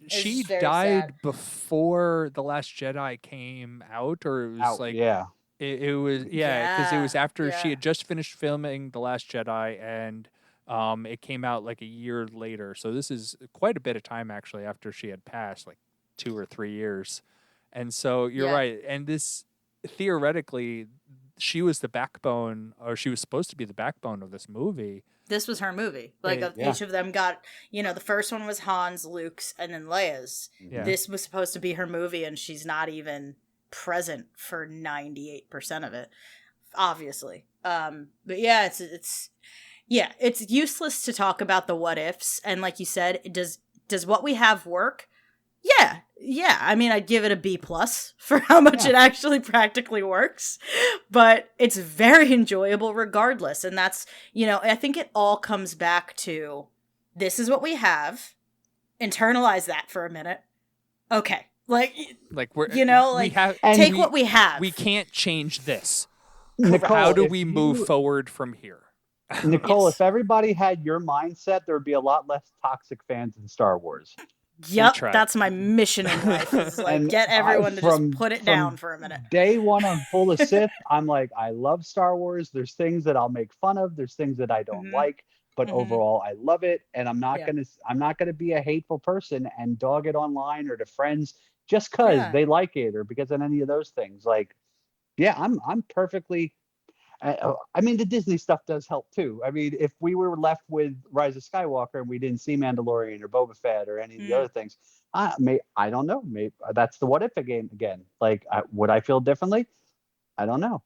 She very died sad. before The Last Jedi came out, or it was like yeah, it was because it was Yeah, after she yeah. had just finished filming The Last Jedi, and it came out like a year later. So this is quite a bit of time actually after she had passed, like 2 or 3 years. And so you're Yeah. right. And this, theoretically, she was the backbone, or she was supposed to be the backbone of this movie. This was her movie. Like, Yeah. each of them got, the first one was Han's, Luke's, and then Leia's. Yeah. This was supposed to be her movie, and she's not even present for 98% of it, obviously. But yeah, it's useless to talk about the what ifs. And like you said, does what we have work? Yeah. I mean, I'd give it a B+ for how much it actually practically works, but it's very enjoyable regardless. And that's, I think it all comes back to, this is what we have. Internalize that for a minute. Okay. Like we're like, take what we have. We can't change this. Nicole, How do if we you- move forward from here? Nicole, Yes. if everybody had your mindset, there would be a lot less toxic fans in Star Wars. Yep, tried. that's my mission in life. Is like, And get everyone to from- just put it from down for a minute. Day one on Full of Sith, I'm like, I love Star Wars. There's things that I'll make fun of. There's things that I don't Mhm. like, but Mhm. overall, I love it. And I'm not Yeah. gonna be a hateful person and dog it online or to friends just because Yeah. they like it or because of any of those things. Like, yeah, I'm perfectly. I mean, the Disney stuff does help too. I mean, if we were left with Rise of Skywalker and we didn't see Mandalorian or Boba Fett or any of the other things, I don't know. Maybe that's the what if again. Like, would I feel differently? I don't know,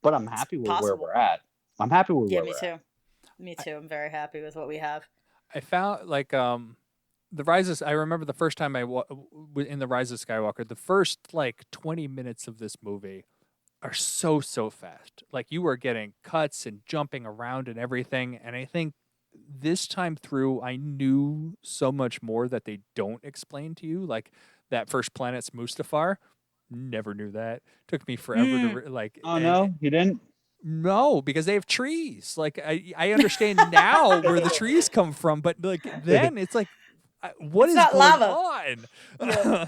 but I'm happy with where possible. we're at. I'm happy with Yeah, where me we're too. at. Me too. I'm very happy with what we have. I found the Rise of, I remember the first time in the Rise of Skywalker, the first 20 minutes of this movie are so fast. Like, you are getting cuts and jumping around and everything. And I think this time through, I knew so much more that they don't explain to you. Like, that first planet's Mustafar. Never knew that. Took me forever to Oh no, you didn't. No, because they have trees. Like, I understand now where the trees come from, but then it's like, what It's is not going lava.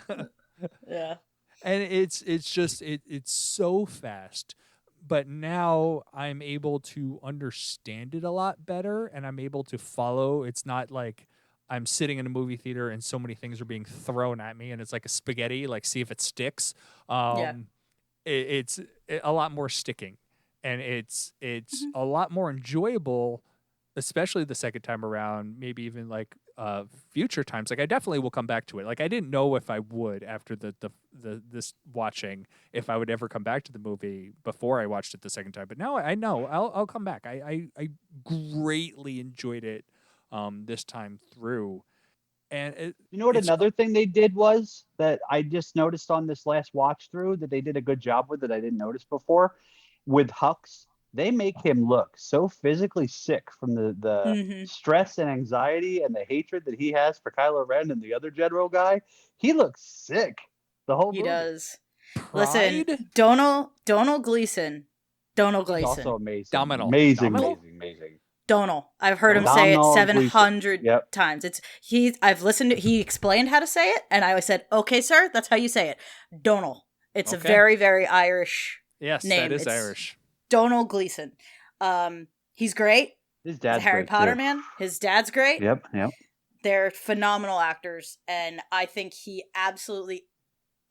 on? Yeah. And it's just it's so fast. But now I'm able to understand it a lot better, and I'm able to follow. It's not like I'm sitting in a movie theater and so many things are being thrown at me, and it's like a spaghetti, like, see if it sticks. It's a lot more sticking. and it's Mhm. a lot more enjoyable, especially the second time around, maybe even like future times. Like I definitely will come back to it. Like I didn't know if I would after the this watching, if I would ever come back to the movie before I watched it the second time, but now I know I'll come back. I greatly enjoyed it this time through. And You know what it's another thing they did was that I just noticed on this last watch through that they did a good job with that I didn't notice before. With Hux, they make him look so physically sick from the Mhm. stress and anxiety and the hatred that he has for Kylo Ren and the other general guy. He looks sick the whole He movie. does. Listen, Pride. Donald Gleason. Donald He's Gleason. also amazing. Domino. Amazing, Domino? amazing. Donald. I've heard him say it Donald 700 Gleason. Yep. times. I've listened to he explained how to say it and I said, "Okay, sir, that's how you say it." Donald. It's a Okay. very, very Irish Yes, name. that is It's Irish. Donald Gleason. He's great. His He's a dad's Harry great, Potter too. man. His dad's great. Yep. They're phenomenal actors, and I think he absolutely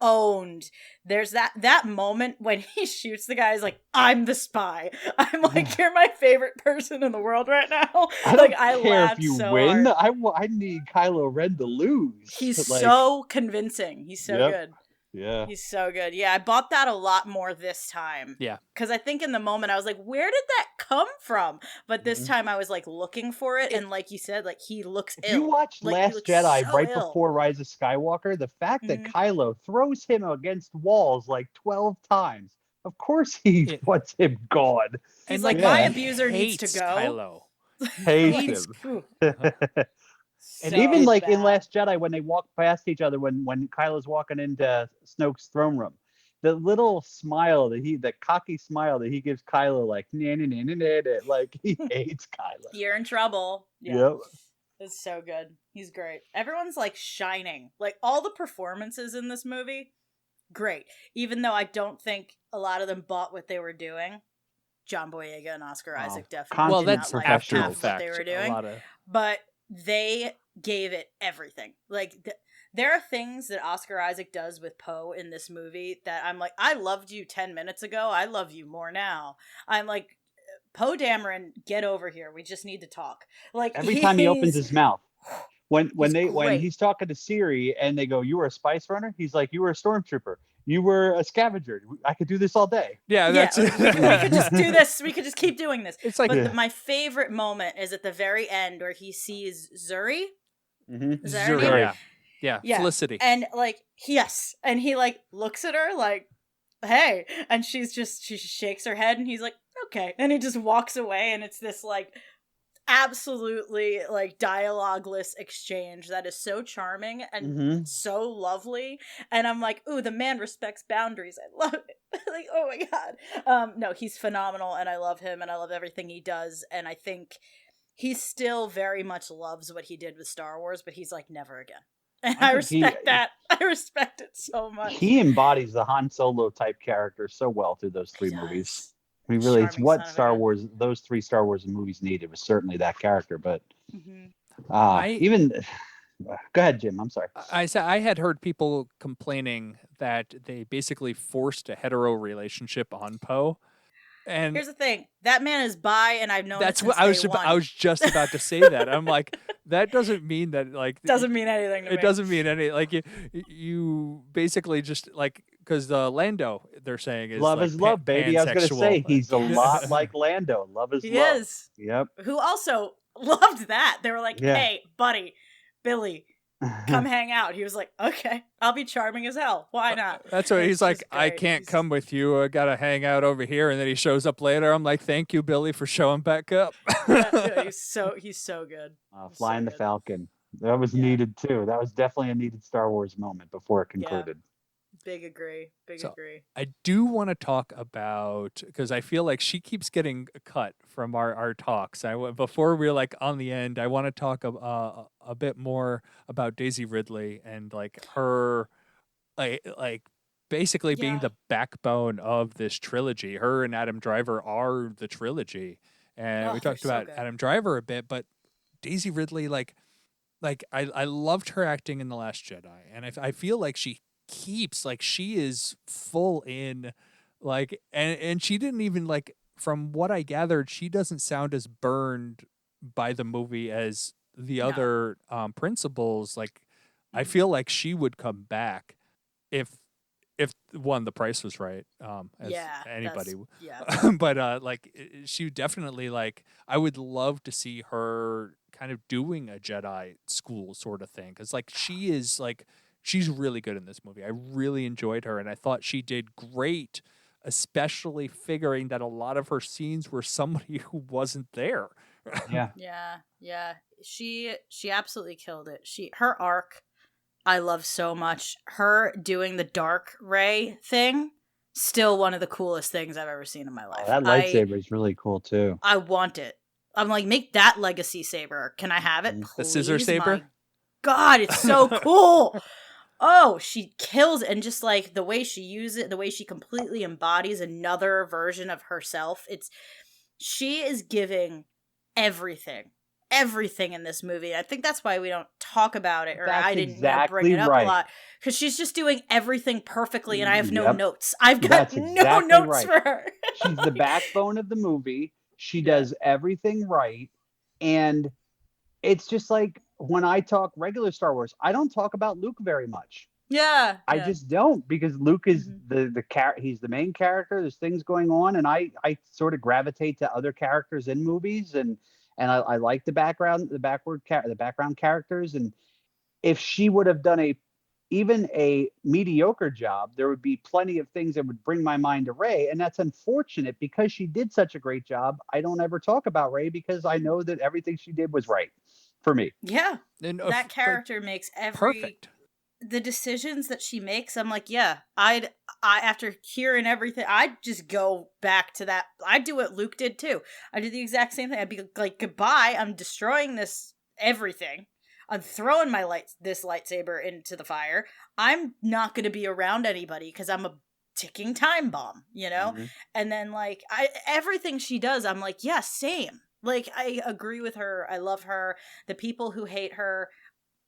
owned. There's that moment when he shoots the guy. He's like, "I'm the spy." I'm like, "You're my favorite person in the world right now." I Like, don't I care if laughed you so win. hard. I need Kylo Ren to lose. He's Like, so convincing. He's so Yep. good. yeah. He's so good. Yeah, I bought that a lot more this time. Yeah. Because I think in the moment I was like, where did that come from? But this Mhm. time I was like looking for it. And like you said, like he looks If ill. you watched Like, he Last looks Jedi so right ill. before Rise of Skywalker, the fact that Mhm. Kylo throws him against walls like 12 times, of course he It- wants him gone. He's And like, Yeah. my he abuser needs to hates go. Kylo. Hates Hates- him. Ooh, And so even like in bad. Last Jedi, when they walk past each other, when Kylo's walking into Snoke's throne room, the little smile the cocky smile that he gives Kylo, like, nah, nah, nah, nah, nah, nah, like he hates Kylo. You're in trouble. Yeah. Yep. It's so good. He's great. Everyone's like shining. Like all the performances in this movie, great. Even though I don't think a lot of them bought what they were doing. John Boyega and Oscar Oh, Isaac definitely constant Well, did that's not like after half the of what fact. they were A doing. lot of But they gave it everything. Like there are things that Oscar Isaac does with Poe in this movie that I'm like, I loved you 10 minutes ago. I love you more now. I'm like, Poe Dameron, get over here. We just need to talk. Like Every time he opens he's- his mouth. When great. he's talking to Siri and they go, "You were a spice runner," he's like, "You were a stormtrooper. You were a scavenger. I could do this all day." yeah, that's we could just do this. We could just keep doing this. It's like But Yeah. my favorite moment is at the very end where he sees Zuri. Mm-hmm. Is that her Zuri, name? yeah. Yeah, Yeah. Felicity. And like, yes. And he like looks at her like, hey. And she shakes her head and he's like, okay. And he just walks away and it's this like absolutely like dialogueless exchange that is so charming and Mm-hmm. so lovely. And I'm like, ooh, the man respects boundaries. I love it. Like, oh my god. No, he's phenomenal and I love him and I love everything he does. And I think he still very much loves what he did with Star Wars, but he's like, never again. And I think he- respect that. I respect it so much. He embodies the Han Solo type character so well through those three He movies. does. I mean, really, it's Charming what son of a Star gun. Wars, those three Star Wars movies needed was certainly that character. But Mhm. even, go ahead, Jim. I'm sorry. I said I had heard people complaining that they basically forced a hetero relationship on Poe, and Here's the thing: that man is bi, and I've known that's it what since day one. I was just about to say that. I'm like, that doesn't mean that like Doesn't mean anything to me. it doesn't mean any like you basically just like because Lando they're saying is Love like, is love, baby. I was going to say, he's a Yes. lot like Lando. Love is He love. is. Yep. Who also loved that. They were like, Yeah. "Hey, buddy, Billy, come hang out." He was like, "Okay, I'll be charming as hell. Why not?" That's what It's he's like. just I great. can't He's- come with you. I gotta hang out over here, and then he shows up later. I'm like, thank you, Billy, for showing back up. Yeah, he's so good. He's Flying so the good. Falcon. That was Yeah. needed too. That was definitely a needed Star Wars moment before it concluded. Big agree. Big So- agree. I do want to talk about because I feel like she keeps getting cut from our talks. Before we're like on the end, I want to talk a bit more about Daisy Ridley and like her, like basically being Yeah. the backbone of this trilogy. Her and Adam Driver are the trilogy, and Oh, we they're talked so about good. Adam Driver a bit, but Daisy Ridley, like I loved her acting in The Last Jedi, and I feel like she keeps like she is full in, like and she didn't even like from what I gathered, she doesn't sound as burned by the movie as the No. other principals. Like, I Mhm. feel like she would come back if one, the price was right, as Yeah, anybody. yeah. But like she definitely, like, I would love to see her kind of doing a Jedi school sort of thing, because like she is like she's really good in this movie. I really enjoyed her, and I thought she did great, especially figuring that a lot of her scenes were somebody who wasn't there. Yeah. Yeah. She absolutely killed it. Her arc I love so much. Her doing the dark ray thing, still one of the coolest things I've ever seen in my life. Oh, that lightsaber is really cool too. I want it. I'm like, make that legacy saber. Can I have it, Mhm. please? The scissor saber? My God, it's so cool. Oh, she kills it. And just like the way she uses it, the way she completely embodies another version of herself. She is giving everything in this movie. I think that's why we don't talk about it, or That's I didn't bring exactly it up right. a lot, because she's just doing everything perfectly, and I have no Yep. notes. I've got That's no exactly notes right. for her. She's the backbone of the movie. She Yeah. does everything right. And it's just like when I talk regular Star Wars, I don't talk about Luke very much. Yeah, I just don't, because Luke is Mhm. he's the main character. There's things going on, and I sort of gravitate to other characters in movies, and I like the background characters. And if she would have done even a mediocre job, there would be plenty of things that would bring my mind to Ray. And that's unfortunate, because she did such a great job. I don't ever talk about Ray because I know that everything she did was right for me. Yeah, And that character makes perfect. the decisions that she makes. I'm like, yeah, I after hearing everything, I'd just go back to that. I'd do what Luke did too. I did the exact same thing. I'd be like, goodbye. I'm destroying this everything. I'm throwing this lightsaber into the fire. I'm not going to be around anybody because I'm a ticking time bomb, Mhm. And then like everything she does, I'm like, yeah, same. Like I agree with her. I love her. The people who hate her,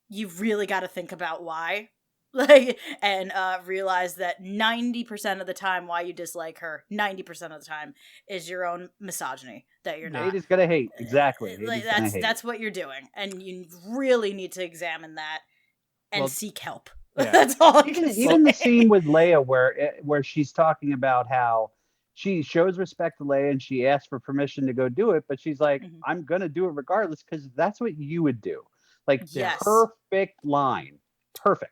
you've really got to think about why. Like, and realize that 90% of the time why you dislike her, 90% of the time is your own misogyny, that you're not Hate is gonna hate. Exactly. Hate like is gonna hate. that's what you're doing, and you really need to examine that and Well, seek help. yeah. That's all I can say. Even the scene with Leia where she's talking about how she shows respect to Leia and she asks for permission to go do it, but she's like, Mhm. I'm gonna do it regardless because that's what you would do. Like, Yes. perfect line. Perfect.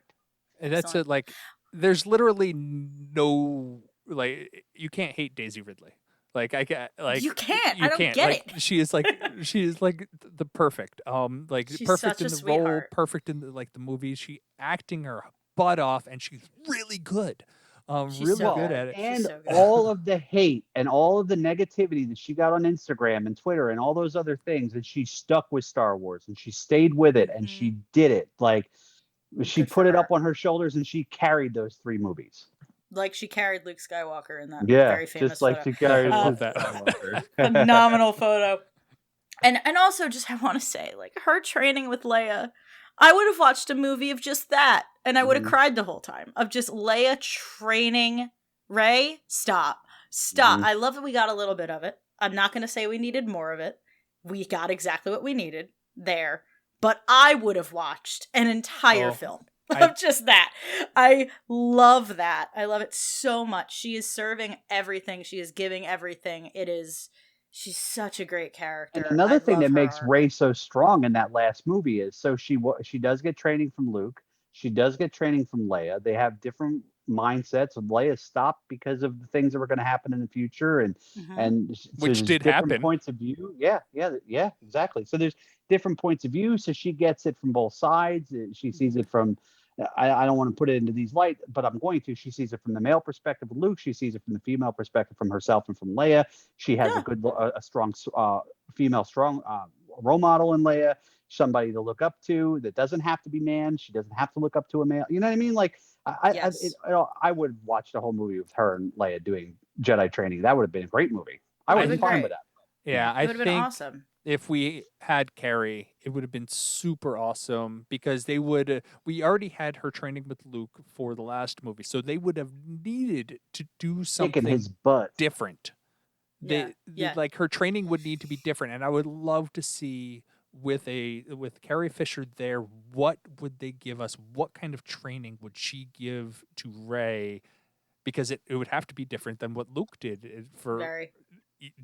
And that's Excellent. it. Like, there's literally no, like, you can't hate Daisy Ridley. Like, I can't, like, You can't. you I don't can't. get Like, it. she is like, she is like the perfect, like, She's perfect such in a the sweetheart. role, perfect in the, like, the movie. She acting her butt off, and she's really good. She's Really so good at it. She's And so good. all of the hate and all of the negativity that she got on Instagram and Twitter and all those other things, and she stuck with Star Wars and she stayed with it and she did it. Like, she Good for put it her. up on her shoulders and she carried those 3 movies. Like she carried Luke Skywalker in that Yeah, very famous just like photo. she carried I love Luke that. Skywalker. Phenomenal photo. And also just I want to say, like, her training with Leia, I would have watched a movie of just that, and I would have Mhm. cried the whole time, of just Leia training Rey. Stop. Mhm. I love that we got a little bit of it. I'm not going to say we needed more of it. We got exactly what we needed there. But I would have watched an entire film of just that. I love that. I love it so much. She is serving everything. She is giving everything. She's such a great character. And another I thing love that her makes arc. Rey so strong in that last movie is she does get training from Luke. She does get training from Leia. They have different mindsets. Leia stopped because of the things that were going to happen in the future, and Mhm. so Which there's did different happen. points of view. Yeah, exactly. So there's different points of view. So she gets it from both sides. She sees it from. I don't want to put it into these light, but I'm going to. She sees it from the male perspective of Luke. She sees it from the female perspective from herself and from Leia. She has Yeah. a strong female role model in Leia, somebody to look up to that doesn't have to be man. She doesn't have to look up to a male. You know what I mean? Like, Yes. I would watch the whole movie with her and Leia doing Jedi training. That would have been a great movie. I would have been fine great. with that. Yeah, It I would have been think awesome. if we had Carrie, it would have been super awesome, because they would. We already had her training with Luke for the last movie, so they would have needed to do Kicking something his butt. different. like her training would need to be different, and I would love to see with Carrie Fisher there, what would they give us? What kind of training would she give to Rey? Because it would have to be different than what Luke did for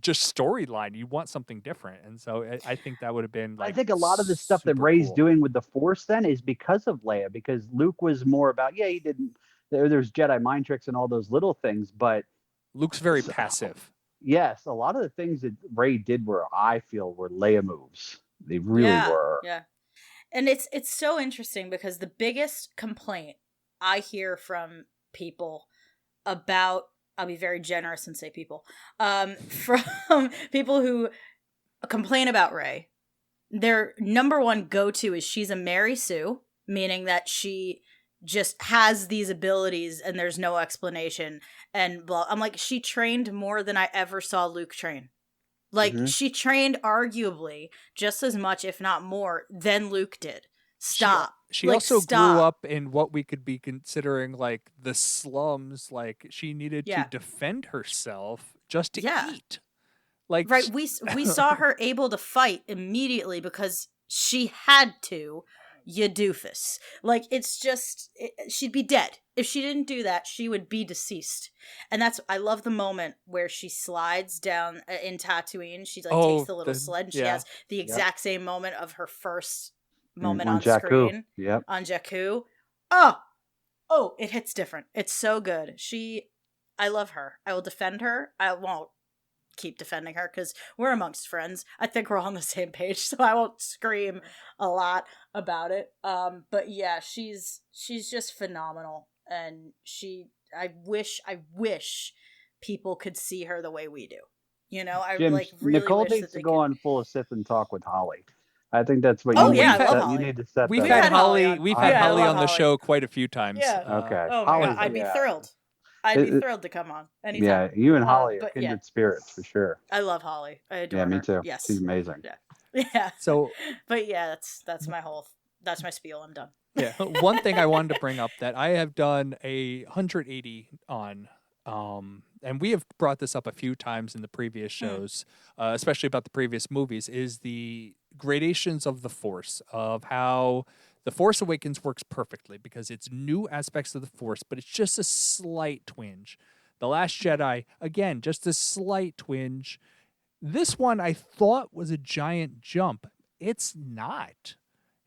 just storyline. You want something different, and so I think that would have been like. I think a lot of the stuff that Rey's doing with the Force then is because of Leia, because Luke was more about he didn't. There's Jedi mind tricks and all those little things, but Luke's very passive. Yes, a lot of the things that Rey did were Leia moves. They really were. Yeah. And it's so interesting because the biggest complaint I hear from people about, I'll be very generous and say people, from people who complain about Rey, their number one go-to is she's a Mary Sue, meaning that she just has these abilities and there's no explanation and blah. I'm like, she trained more than I ever saw Luke train. Like, she trained arguably just as much, if not more, than Luke did. Stop. She also grew up in what we could be considering like the slums. Like, she needed to defend herself just to eat. Like, right, we saw her able to fight immediately because she had to. You doofus. Like, it's just, she'd be dead. If she didn't do that, she would be deceased. And I love the moment where she slides down in Tatooine. She takes the little sled and she has the exact same moment of her first moment on Jakku. screen. Yep. On Jakku. Oh, it hits different. It's so good. I love her. I will defend her. I won't keep defending her because we're amongst friends. I think we're on the same page, so I won't scream a lot about it. But yeah, she's just phenomenal, and I wish people could see her the way we do. You know, I Jim, like really Nicole wish needs that to go on full of Sith and talk with Holly. I think that's what I you love need to set. We've that had up. Holly. on. We've had Holly on the Holly. show quite a few times. Yeah. Okay. Oh my God, I'd be thrilled. I'd be thrilled to come on anytime. Yeah, you and Holly are kindred spirits for sure. I love Holly. I adore her. Yeah, me too. Yes. She's amazing. Yeah. So, but yeah, that's my spiel. I'm done. Yeah. One thing I wanted to bring up that I have done a 180 on, and we have brought this up a few times in the previous shows, especially about the previous movies, is the gradations of the Force, of how The Force Awakens works perfectly because it's new aspects of the Force, but it's just a slight twinge. The Last Jedi, again, just a slight twinge. This one I thought was a giant jump. It's not.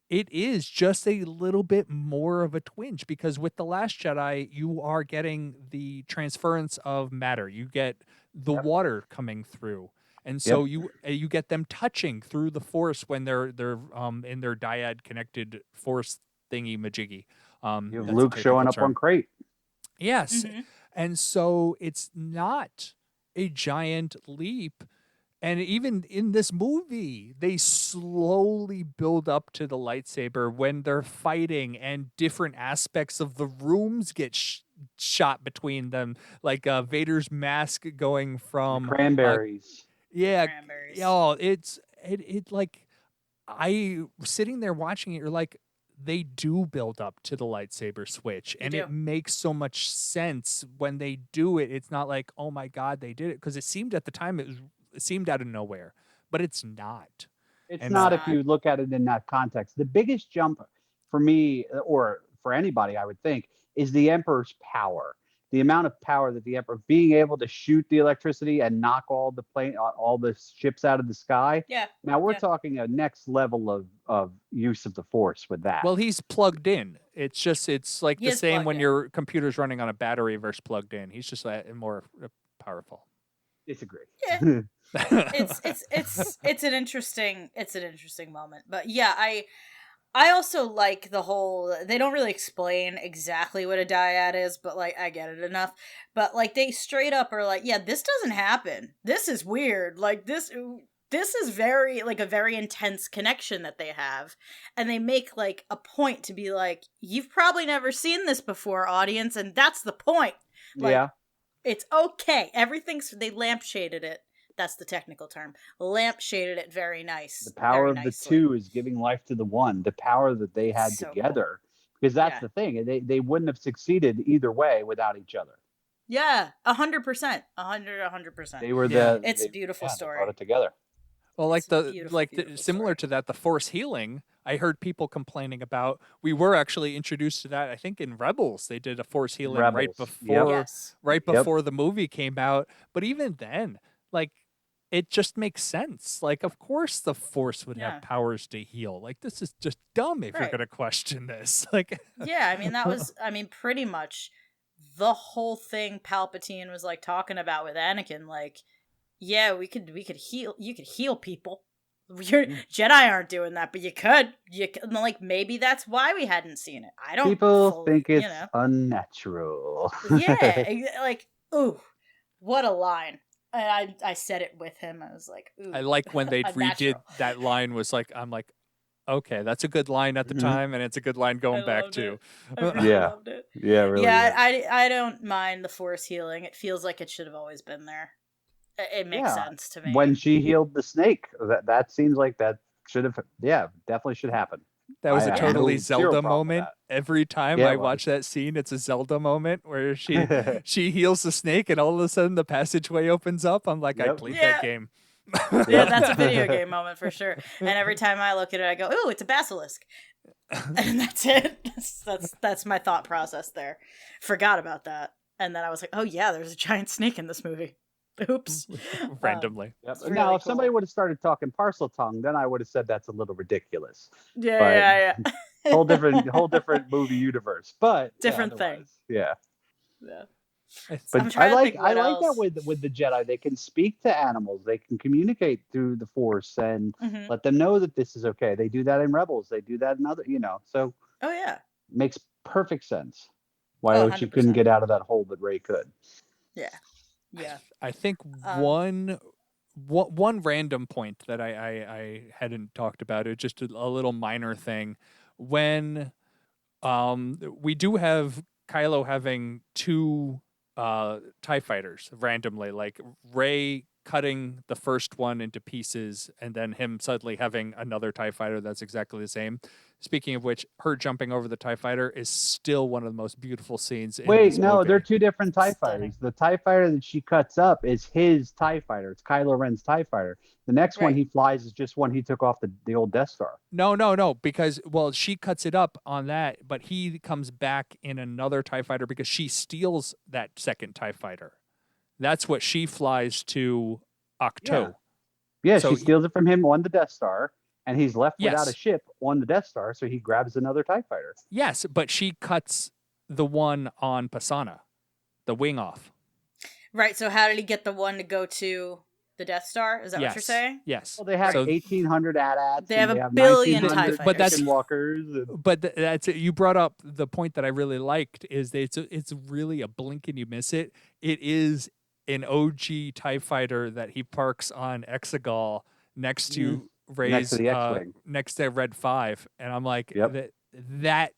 It is just a little bit more of a twinge because with The Last Jedi, you are getting the transference of matter. You get the water coming through. And so you get them touching through the Force when they're in their dyad connected Force thingy majiggy. You have Luke showing up on Crate. Yes. And so it's not a giant leap. And even in this movie, they slowly build up to the lightsaber when they're fighting and different aspects of the rooms get shot between them. Like Vader's mask going from... Cranberries. Cranberries. Oh, it like... I sitting there watching it, you're like, they do build up to the lightsaber switch. And it makes so much sense when they do it. It's not like, oh my God, they did it. Because it seemed at the time it seemed out of nowhere, but it's not. It's not if you look at it in that context. The biggest jump for me, or for anybody, I would think, is the Emperor's power. The amount of power that the Emperor, being able to shoot the electricity and knock all the ships out of the sky. Yeah. Now we're talking a next level of use of the Force with that. Well, he's plugged in. It's like the same when your computer's running on a battery versus plugged in. He's just more powerful. Disagree. Yeah. it's an interesting moment. But yeah, I also like the whole, they don't really explain exactly what a dyad is, but like I get it enough. But like they straight up are like, yeah, this doesn't happen. This is weird. Like this is very like a very intense connection that they have. And they make like a point to be like, you've probably never seen this before, audience, and that's the point. Like, it's okay. They lampshaded it. That's the technical term. Lampshaded it very nice. The power of the two is giving life to the one. The power that they had together. Cool. Because that's the thing. They wouldn't have succeeded either way without each other. Yeah, 100%, 100%. They were Yeah. It's a beautiful They story. brought it together. Well, like It's a beautiful similar story. to that, the Force healing. I heard people complaining about. We were actually introduced to that. I think in Rebels they did a Force healing right Rebels. before, Yep. Yes. right Yep. before the movie came out. But even then, like, it just makes sense. Like, of course, the Force would Yeah. have powers to heal. Like, this is just dumb if you're Right. gonna question this. Like, Yeah, I mean that was pretty much the whole thing Palpatine was like talking about with Anakin, like, yeah, we could heal, you could heal people. Your Jedi aren't doing that, but you could. And, like, maybe that's why we hadn't seen it. I don't People fully, think it's you know. unnatural. Yeah, like, ooh, what a line. And I said it with him. I was like, ooh. I like when they redid unnatural. that line. Was like, I'm like, okay, that's a good line at the Mhm. time, and it's a good line going I back loved too. I really Yeah. loved it. Yeah, really. Yeah, is. I don't mind the Force healing. It feels like it should have always been there. It makes Yeah. sense to me. When she healed the snake, that seems like that should have. Yeah, definitely should happen. That was I a have totally no- zero Zelda problem with moment. Every time Yeah, I it was. watch that scene, it's a Zelda moment where she that. she heals the snake, and all of a sudden the passageway opens up. I'm like, I Yep. played Yeah. that game. Yeah, that's a video game moment for sure. And every time I look at it, I go, "Ooh, it's a basilisk," and that's it. That's my thought process there. Forgot about that, and then I was like, "Oh yeah, there's a giant snake in this movie." Oops. Randomly. Yep. It's Now, really if somebody cool. would have started talking parcel tongue, then I would have said that's a little ridiculous. Yeah. Whole different movie universe, but Different thing. otherwise, Yeah, Yeah. but I'm trying to think I what like that else. with the Jedi. They can speak to animals. They can communicate through the Force and Mhm. let them know that this is okay. They do that in Rebels. They do that in other, So Oh yeah. makes perfect sense why Oh, she couldn't 100%. get out of that hole that Rey could. Yeah. Yeah. I think Um, one random point that I hadn't talked about, it just a little minor thing. When we do have Kylo having two TIE fighters randomly, like Rey cutting the first one into pieces and then him suddenly having another TIE fighter that's exactly the same. Speaking of which, her jumping over the TIE fighter is still one of the most beautiful scenes in Wait, this no, movie. they're two different TIE Stunning. fighters. The TIE fighter that she cuts up is his TIE fighter. It's Kylo Ren's TIE fighter. The next one Right. he flies is just one he took off the old Death Star. No, because, well, she cuts it up on that, but he comes back in another TIE fighter because she steals that second TIE fighter. That's what she flies to Octo. Yeah, So she steals it from him on the Death Star, and he's left without a Yes. ship on the Death Star, so he grabs another TIE fighter. Yes, but she cuts the one on Pasana, the wing off. right. So how did he get the one to go to the Death Star? Is that yes. what you're saying? Yes. Well, they have So- 1,800 AT-ATs. They have and a billion 1,900 TIE But that's- chicken walkers. And... But that's it. You brought up the point that I really liked is that it's really a blink and you miss it. It is an OG TIE fighter that he parks on Exegol next to Ray's Next to the X-Wing. next to Red 5, and I'm like, Yep. that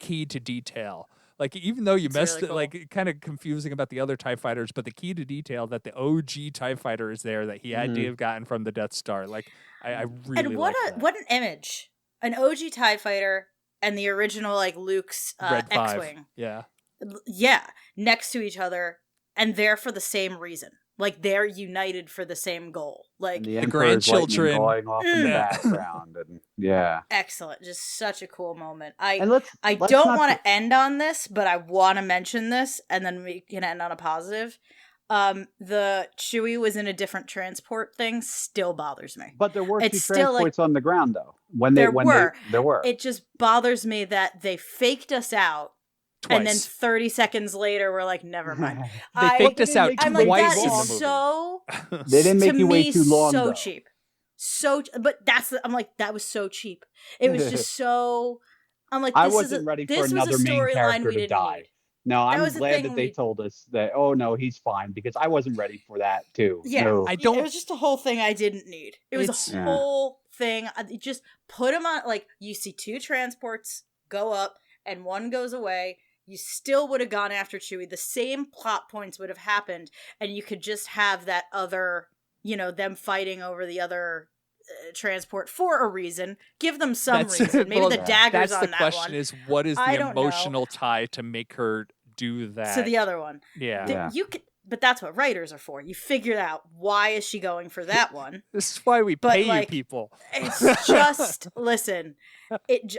key to detail. Like, even though you It's messed really it, cool. like, kind of confusing about the other TIE fighters, but the key to detail that the OG TIE fighter is there that he had to have gotten from the Death Star. Like, I really And what like that. what an image! An OG TIE fighter and the original, like, Luke's Red 5. X-wing. Yeah. Yeah, next to each other, and they're for the same reason. Like, they're united for the same goal. Like, And the Emperor's grandchildren. lightning going off in the Yeah. background. And, yeah. excellent. Just such a cool moment. And let's don't not want to end on this, but I want to mention this, and then we can end on a positive. The Chewie was in a different transport thing still bothers me. But there were two It's still, like- transports on the ground, though. There were. There were. It just bothers me that they faked us out, Twice. and then 30 seconds later, we're like, never mind. They faked us out I'm like, twice that in the is movie. so They didn't make to you wait me too long, so though. cheap. But I'm like, that was so cheap. It was just so. I'm like, I this wasn't is ready for this was another a main storyline character we to didn't die. need. No, That I'm was the glad thing that they we- told us that, oh, no, he's fine, because I wasn't ready for that, too. Yeah, No. I don't- It was just a whole thing I didn't need. It was It's- a whole thing. Just put him on. Like, you see two transports go up and one goes away. You still would have gone after Chewie. The same plot points would have happened, and you could just have that other, them fighting over the other transport for a reason. Give them some reason. Maybe well, the daggers that's on the that question one. is, what is I the don't know. emotional tie to make her do that to the other one. Yeah. Th- You could, but that's what writers are for. You figure out why is she going for that one. This is why we But, pay you like, people. It's just listen.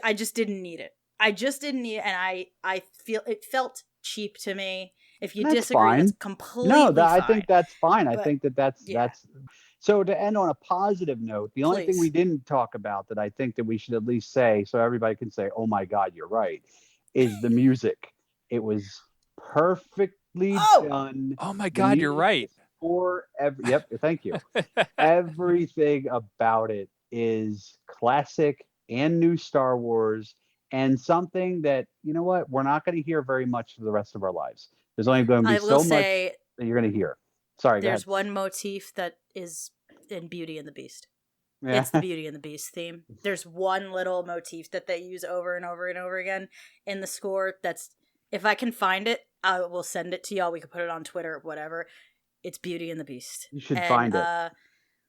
I just didn't need it. I just didn't need it, and I feel it felt cheap to me. If you That's disagree, fine. that's completely No, fine. I think that's fine. I But, think that's yeah. so. To end on a positive note, the only thing we Please. didn't talk about that I think that we should at least say, so everybody can say, "Oh my God, you're right," is the music. It was perfectly Oh! done. Oh my The God, you're music right. For yep, thank you. Everything about it is classic and new Star Wars, and something that, you know what, we're not going to hear very much for the rest of our lives. There's only going to be I will so much say that you're going to hear. Sorry, go there's ahead. one motif that is in Beauty and the Beast. Yeah. It's the Beauty and the Beast theme. There's one little motif that they use over and over and over again in the score. That's, if I can find it, I will send it to y'all. We could put it on Twitter or whatever. It's Beauty and the Beast. You should find it.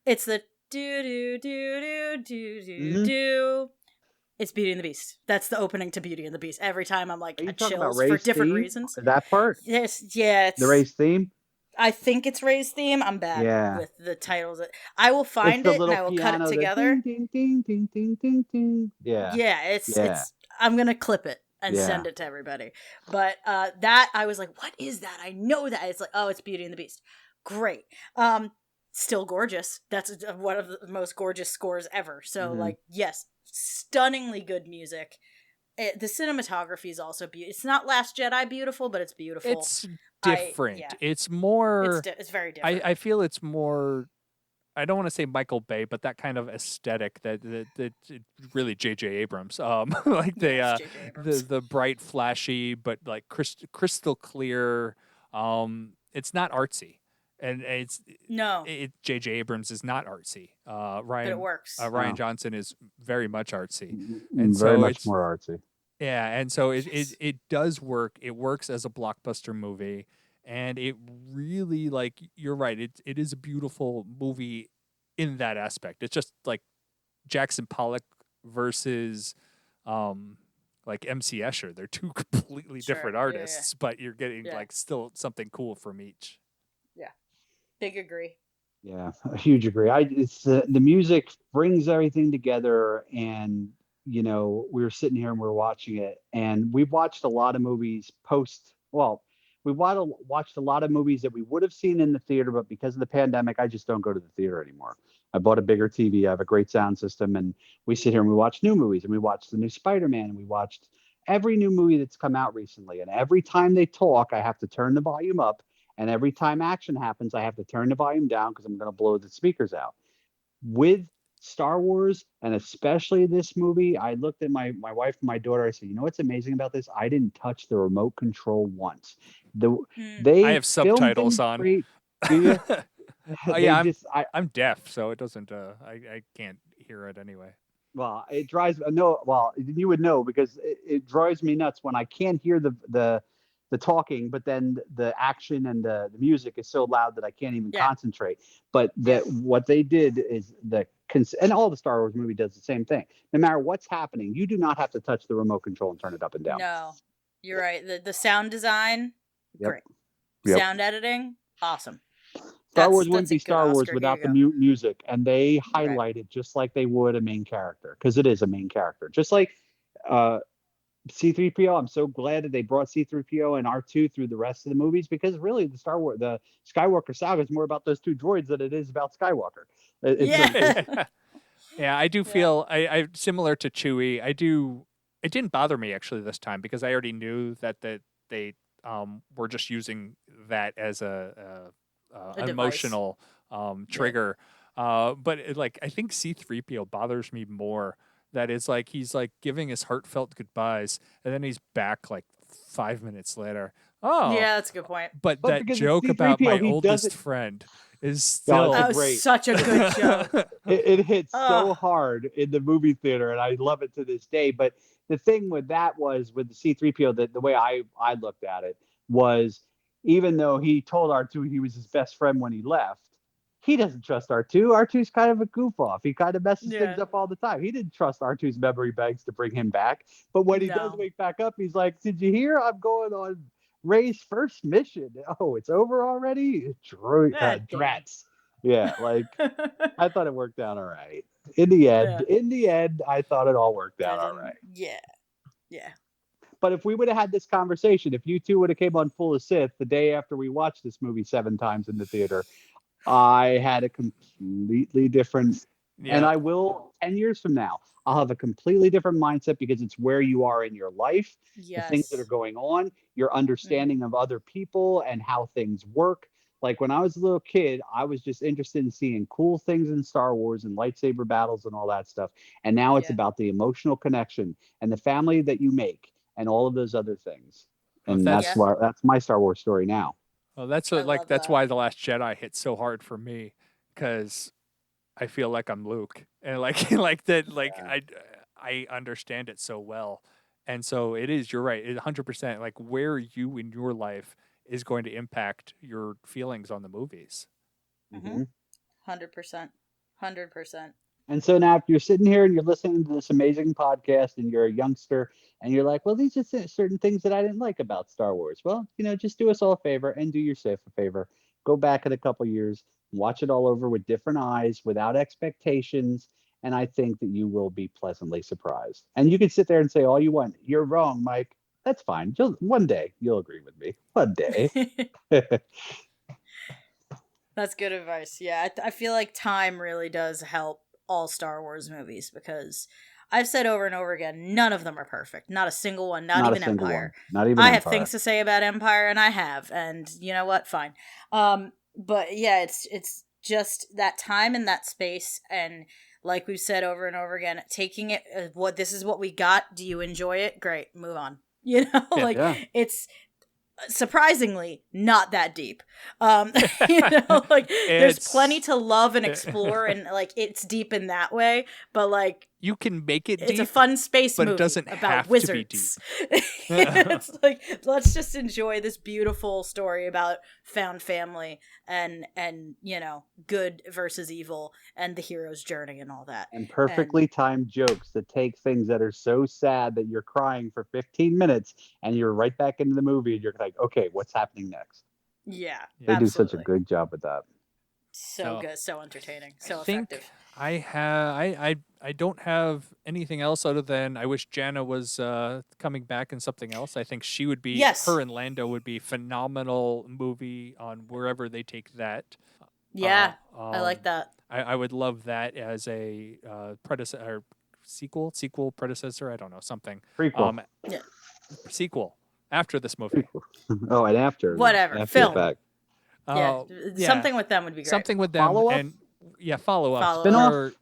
It's the do do do do do do Mhm. do. It's Beauty and the Beast. That's the opening to Beauty and the Beast. Every time I'm like Are you talking about chills for Ray's different theme? reasons. That part? Yes, yeah, it's The race theme? I think it's Ray's theme. I'm bad Yeah. with the titles. I will find It's the it and little I will cut piano it that together. ding, ding, ding, ding, ding, ding. Yeah. Yeah, it's I'm gonna clip it and Yeah. send it to everybody. But that I was like, what is that? I know that. It's like, oh, it's Beauty and the Beast. Great. Still gorgeous. That's one of the most gorgeous scores ever. So Mhm. like, yes, stunningly good music. The cinematography is also beautiful. It's not Last Jedi beautiful, but it's beautiful. It's different. yeah. It's more. It's very different. I feel it's more. I don't want to say Michael Bay, but that kind of aesthetic that really J.J. Abrams. Like Yes, J.J. Abrams. the bright, flashy, but like crystal clear. It's not artsy, and it's No, J.J. Abrams is not artsy. but Ryan it works. Ryan No. Johnson is very much artsy. Very so much it's- more artsy. Yeah, and so Yes. it does work. It works as a blockbuster movie, and it really, like, you're right. It is a beautiful movie in that aspect. It's just like Jackson Pollock versus like MC Escher. They're two completely Sure, different yeah, yeah. artists, but you're getting Yeah. like still something cool from each. Big agree. Yeah, a huge agree. It's the music brings everything together, and we were sitting here and we were watching it, and we've watched a lot of movies watched a lot of movies that we would have seen in the theater, but because of the pandemic, I just don't go to the theater anymore. I bought a bigger TV, I have a great sound system, and we sit here and we watch new movies, and we watched the new Spider-Man, and we watched every new movie that's come out recently, and every time they talk, I have to turn the volume up. And every time action happens, I have to turn the volume down because I'm going to blow the speakers out. With Star Wars, and especially this movie, I looked at my wife and my daughter. I said, you know what's amazing about this? I didn't touch the remote control once. They I have filmed subtitles things on. great. Do you? Oh, They yeah, just, I'm deaf, so it doesn't. I can't hear it anyway. well, it drives no. Well, you would know because it drives me nuts when I can't hear the talking, but then the action and the music is so loud that I can't even Yeah. concentrate. But what they did is and all the Star Wars movie does the same thing. No matter what's happening, you do not have to touch the remote control and turn it up and down. No, you're right. The sound design, Yep. great. Yep. Sound editing, awesome. Star Wars wouldn't that's a be good Star Wars Oscar. without Here the you go. music, and they Right. highlight it just like they would a main character, because it is a main character. Just like C-3PO, I'm so glad that they brought C-3PO and R2 through the rest of the movies, because really the Skywalker saga is more about those two droids than it is about Skywalker. Yeah. Yeah, I do feel I similar to Chewie. It didn't bother me actually this time because I already knew that they were just using that as a device. emotional trigger. But I think C-3PO bothers me more. That is like he's like giving his heartfelt goodbyes, and then he's back like 5 minutes later. Oh, Yeah, that's a good point. But that because it's joke about my C-3PO, he oldest doesn't- friend is it's still That was great. such a good joke. It hits so Ugh. hard in the movie theater, and I love it to this day. But the thing with that was with the C-3PO, that the way I looked at it was, even though he told R2 he was his best friend when he left, he doesn't trust R2. R2's kind of a goof off. He kind of messes things up all the time. He didn't trust R2's memory banks to bring him back. But when he does No. wake back up, he's like, "Did you hear? I'm going on Rey's first mission. Oh, it's over already? God damn. Drats. Yeah, like I thought it worked out all right. In the end, I thought it all worked out all right. Yeah. Yeah. But if we would have had this conversation, if you two would have came on Full of Sith the day after we watched this movie 7 times in the theater, I had a completely different, and I will 10 years from now, I'll have a completely different mindset because it's where you are in your life, the things that are going on, your understanding of other people and how things work. Like when I was a little kid, I was just interested in seeing cool things in Star Wars and lightsaber battles and all that stuff. And now it's about the emotional connection and the family that you make and all of those other things. And that's my Star Wars story now. Well, that's what, that's why The Last Jedi hit so hard for me, because I feel like I'm Luke, and I understand it so well, and so it is. You're right, 100%. Like where you in your life is going to impact your feelings on the movies. 100%, 100%. And so now, if you're sitting here and you're listening to this amazing podcast, and you're a youngster, and you're like, "Well, these are certain things that I didn't like about Star Wars." Well, just do us all a favor and do yourself a favor. Go back in a couple years, watch it all over with different eyes, without expectations, and I think that you will be pleasantly surprised. And you can sit there and say all you want. You're wrong, Mike. That's fine. One day you'll agree with me. One day. That's good advice. Yeah, I feel like time really does help all Star Wars movies, because I've said over and over again, none of them are perfect. Not a single one. Not even Empire. Not even I Empire. have things to say about Empire, and I have, and you know what? Fine. But yeah, it's just that time and that space, and like we've said over and over again, taking it. This is what we got. Do you enjoy it? Great. Move on. It's surprisingly not that deep. There's plenty to love and explore, and it's deep in that way, but you can make it it's deep, a fun space but movie it doesn't about have wizards. to be deep. It's like, let's just enjoy this beautiful story about found family and good versus evil and the hero's journey and all that. And perfectly timed jokes that take things that are so sad that you're crying for 15 minutes and you're right back into the movie and you're like, okay, what's happening next? Yeah. They do such a good job with that. So good, so entertaining, so effective. I don't have anything else other than I wish Jana was coming back in something else. I think she would be, her and Lando would be phenomenal movie on wherever they take that. Yeah, I like that. I would love that as a predecessor, sequel, predecessor. I don't know, something. Prequel. Sequel after this movie. Oh, and after. Whatever. After Film. Something with them would be great. Something with them. Follow-up? And follow up. Spin-off?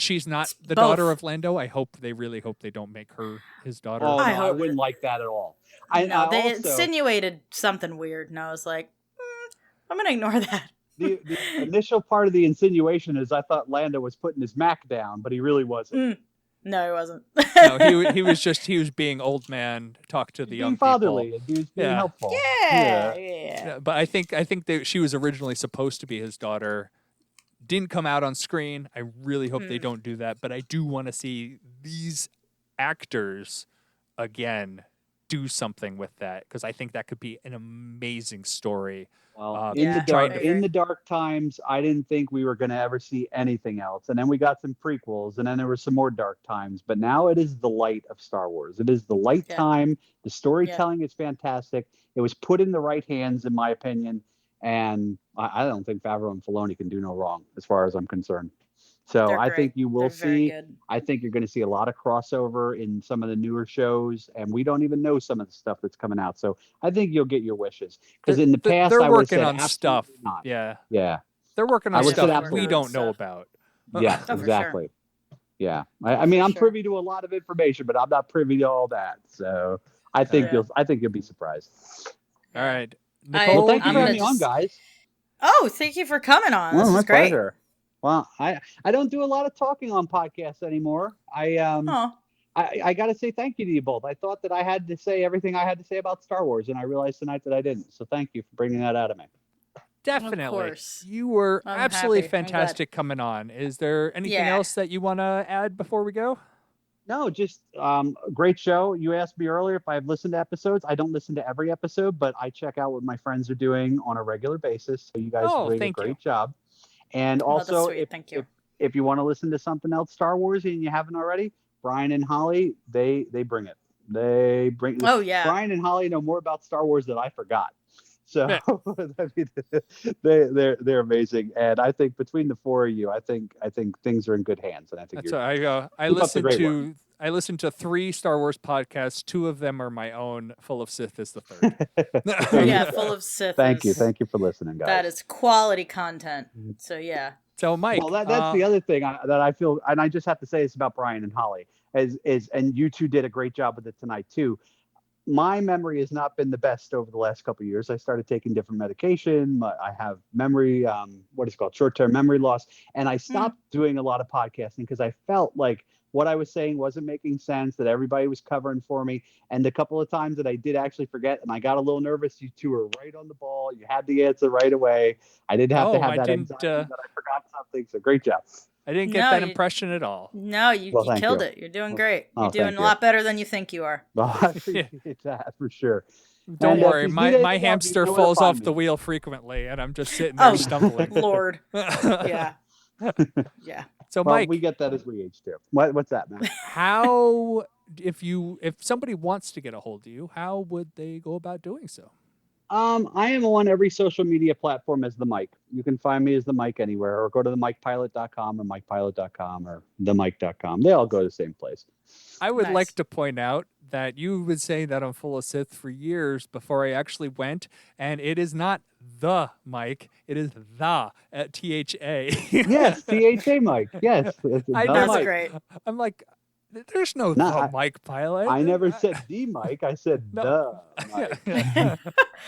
She's not the Both. daughter of Lando. They really hope they don't make her his daughter. Oh, no, I hope wouldn't like that at all. They insinuated something weird, and I was like, I'm going to ignore that. The initial part of the insinuation is I thought Lando was putting his Mac down, but he really wasn't. No, he wasn't. No, he was being old man, talk to the young fatherly, people. and he was being helpful. Yeah. But I think that she was originally supposed to be his daughter. Didn't come out on screen. I really hope they don't do that. But I do want to see these actors again do something with that, because I think that could be an amazing story. Well, in the dark times, I didn't think we were going to ever see anything else. And then we got some prequels, and then there were some more dark times. But now it is the light of Star Wars. It is the light time. The storytelling is fantastic. It was put in the right hands, in my opinion. And I don't think Favreau and Filoni can do no wrong, as far as I'm concerned. So I think you will see. I think you're going to see a lot of crossover in some of the newer shows, and we don't even know some of the stuff that's coming out. So I think you'll get your wishes, because in the past they're I would working have said on stuff. not. Yeah, they're working on stuff we don't know about. Yeah, exactly. Yeah, I mean, I'm privy to a lot of information, but I'm not privy to all that. So I think you'll be surprised. All right, Nicole, thank you for having me on, guys. Oh, thank you for coming on. This is great. Pleasure. Well, I don't do a lot of talking on podcasts anymore. I got to say thank you to you both. I thought that I had to say everything I had to say about Star Wars, and I realized tonight that I didn't. So thank you for bringing that out of me. Definitely. Of course. You were absolutely happy. fantastic coming on. Is there anything else that you want to add before we go? No, just a great show. You asked me earlier if I've listened to episodes. I don't listen to every episode, but I check out what my friends are doing on a regular basis. So you guys Oh, are doing a thank you. great job. And Oh, that's also, sweet. Thank you. if you want to listen to something else Star Wars and you haven't already, Brian and Holly, they bring it. They bring. Oh, yeah. Brian and Holly know more about Star Wars than I forgot. So Yeah. I mean, they're amazing, and I think between the four of you, I think things are in good hands, and I think That's you're. I keep up the listen great to I listen to 3 Star Wars podcasts. 2 of them are my own. Full of Sith is the third. Yeah, Full of Sith. Thank you for listening, guys. That is quality content. So yeah. So Mike, Well, that's the other thing that I feel, and I just have to say this about Brian and Holly, is and you two did a great job with it tonight too. My memory has not been the best over the last couple of years. I started taking different medication. I have memory, what is called short-term memory loss, and I stopped doing a lot of podcasting because I felt like what I was saying wasn't making sense, that everybody was covering for me. And the couple of times that I did actually forget and I got a little nervous, you two were right on the ball. You had the answer right away. I didn't have to have that anxiety that I forgot something. So great job. I didn't get that impression at all. No, you killed it. You're doing great. You're doing a lot better than you think you are. Well, I appreciate that for sure. Don't And, worry, my you hamster know where to falls find off me. the wheel frequently, and I'm just sitting there stumbling. Lord. Yeah. Yeah. So Well, Mike, we get that as we age too. What's that, man? how if somebody wants to get a hold of you, how would they go about doing so? I am on every social media platform as the Mike. You can find me as the Mike anywhere, or go to themikepilot.com or mikepilot.com or themike.com. They all go to the same place. I would Nice. like to point out that you've been saying that I'm full of Sith for years before I actually went, and it is not the Mike, it is the THA. Yes, THA Mike. Yes, it's I the know. That's Mike. great. I'm like, there's no Nah, the Mike pilot. I never said the Mike. I said No. the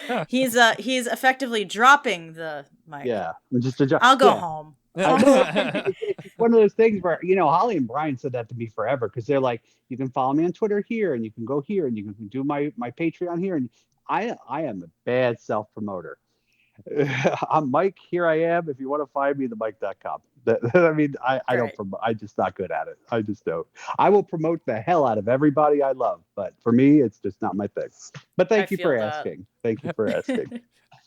Mike. He's effectively dropping the mic. Yeah, just a joke. I'll go Yeah. home. It's one of those things where, Holly and Brian said that to me forever, because they're like, you can follow me on Twitter here, and you can go here, and you can do my Patreon here. And I am a bad self-promoter. I'm Mike, here I am. If you want to find me, themike.com. I mean, I don't promote. I'm just not good at it. I just don't. I will promote the hell out of everybody I love, but for me, it's just not my thing. But thank you for asking. Thank you for asking.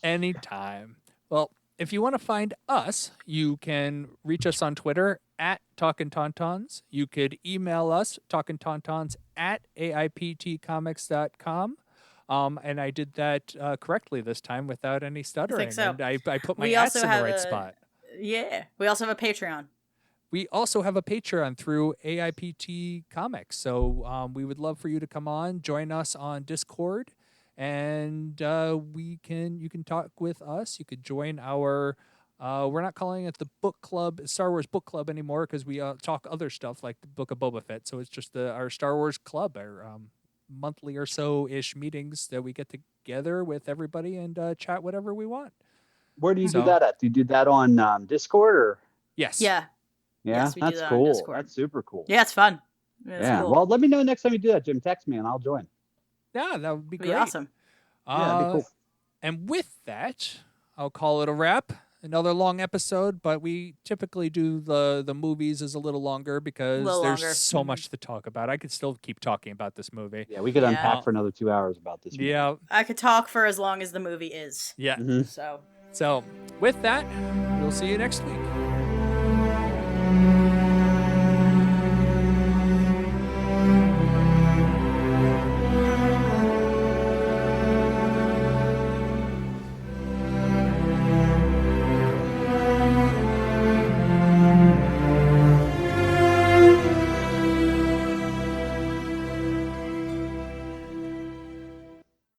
Anytime. Well, if you want to find us, you can reach us on Twitter at Talkin Tauntauns. You could email us, talkintauntauns@aiptcomics.com. And I did that correctly this time without any stuttering. so. And I put my We ats also in the have right a- spot. Yeah. We also have a Patreon. We also have a Patreon through AIPT Comics. So we would love for you to come on, join us on Discord, and you can talk with us. You could join our we're not calling it the book club, Star Wars book club anymore, because we talk other stuff like the Book of Boba Fett. So it's just our Star Wars club, our monthly or so-ish meetings that we get together with everybody and chat whatever we want. Where do you do that at? Do you do that on Discord or? Yes. Yeah. Yeah, Yes, we do that's that on cool. Discord. That's super cool. Yeah, it's fun. It's Yeah. cool. Well, let me know next time you do that, Jim. Text me and I'll join. Yeah, that would be It'd great. be awesome. Yeah, that'd be cool. And with that, I'll call it a wrap. Another long episode, but we typically do the movies is a little longer because Little there's longer. so much to talk about. I could still keep talking about this movie. Yeah, we could Yeah. unpack for another 2 hours about this. movie. Yeah. I could talk for as long as the movie is. Yeah. Mhm. So So with that, we'll see you next week.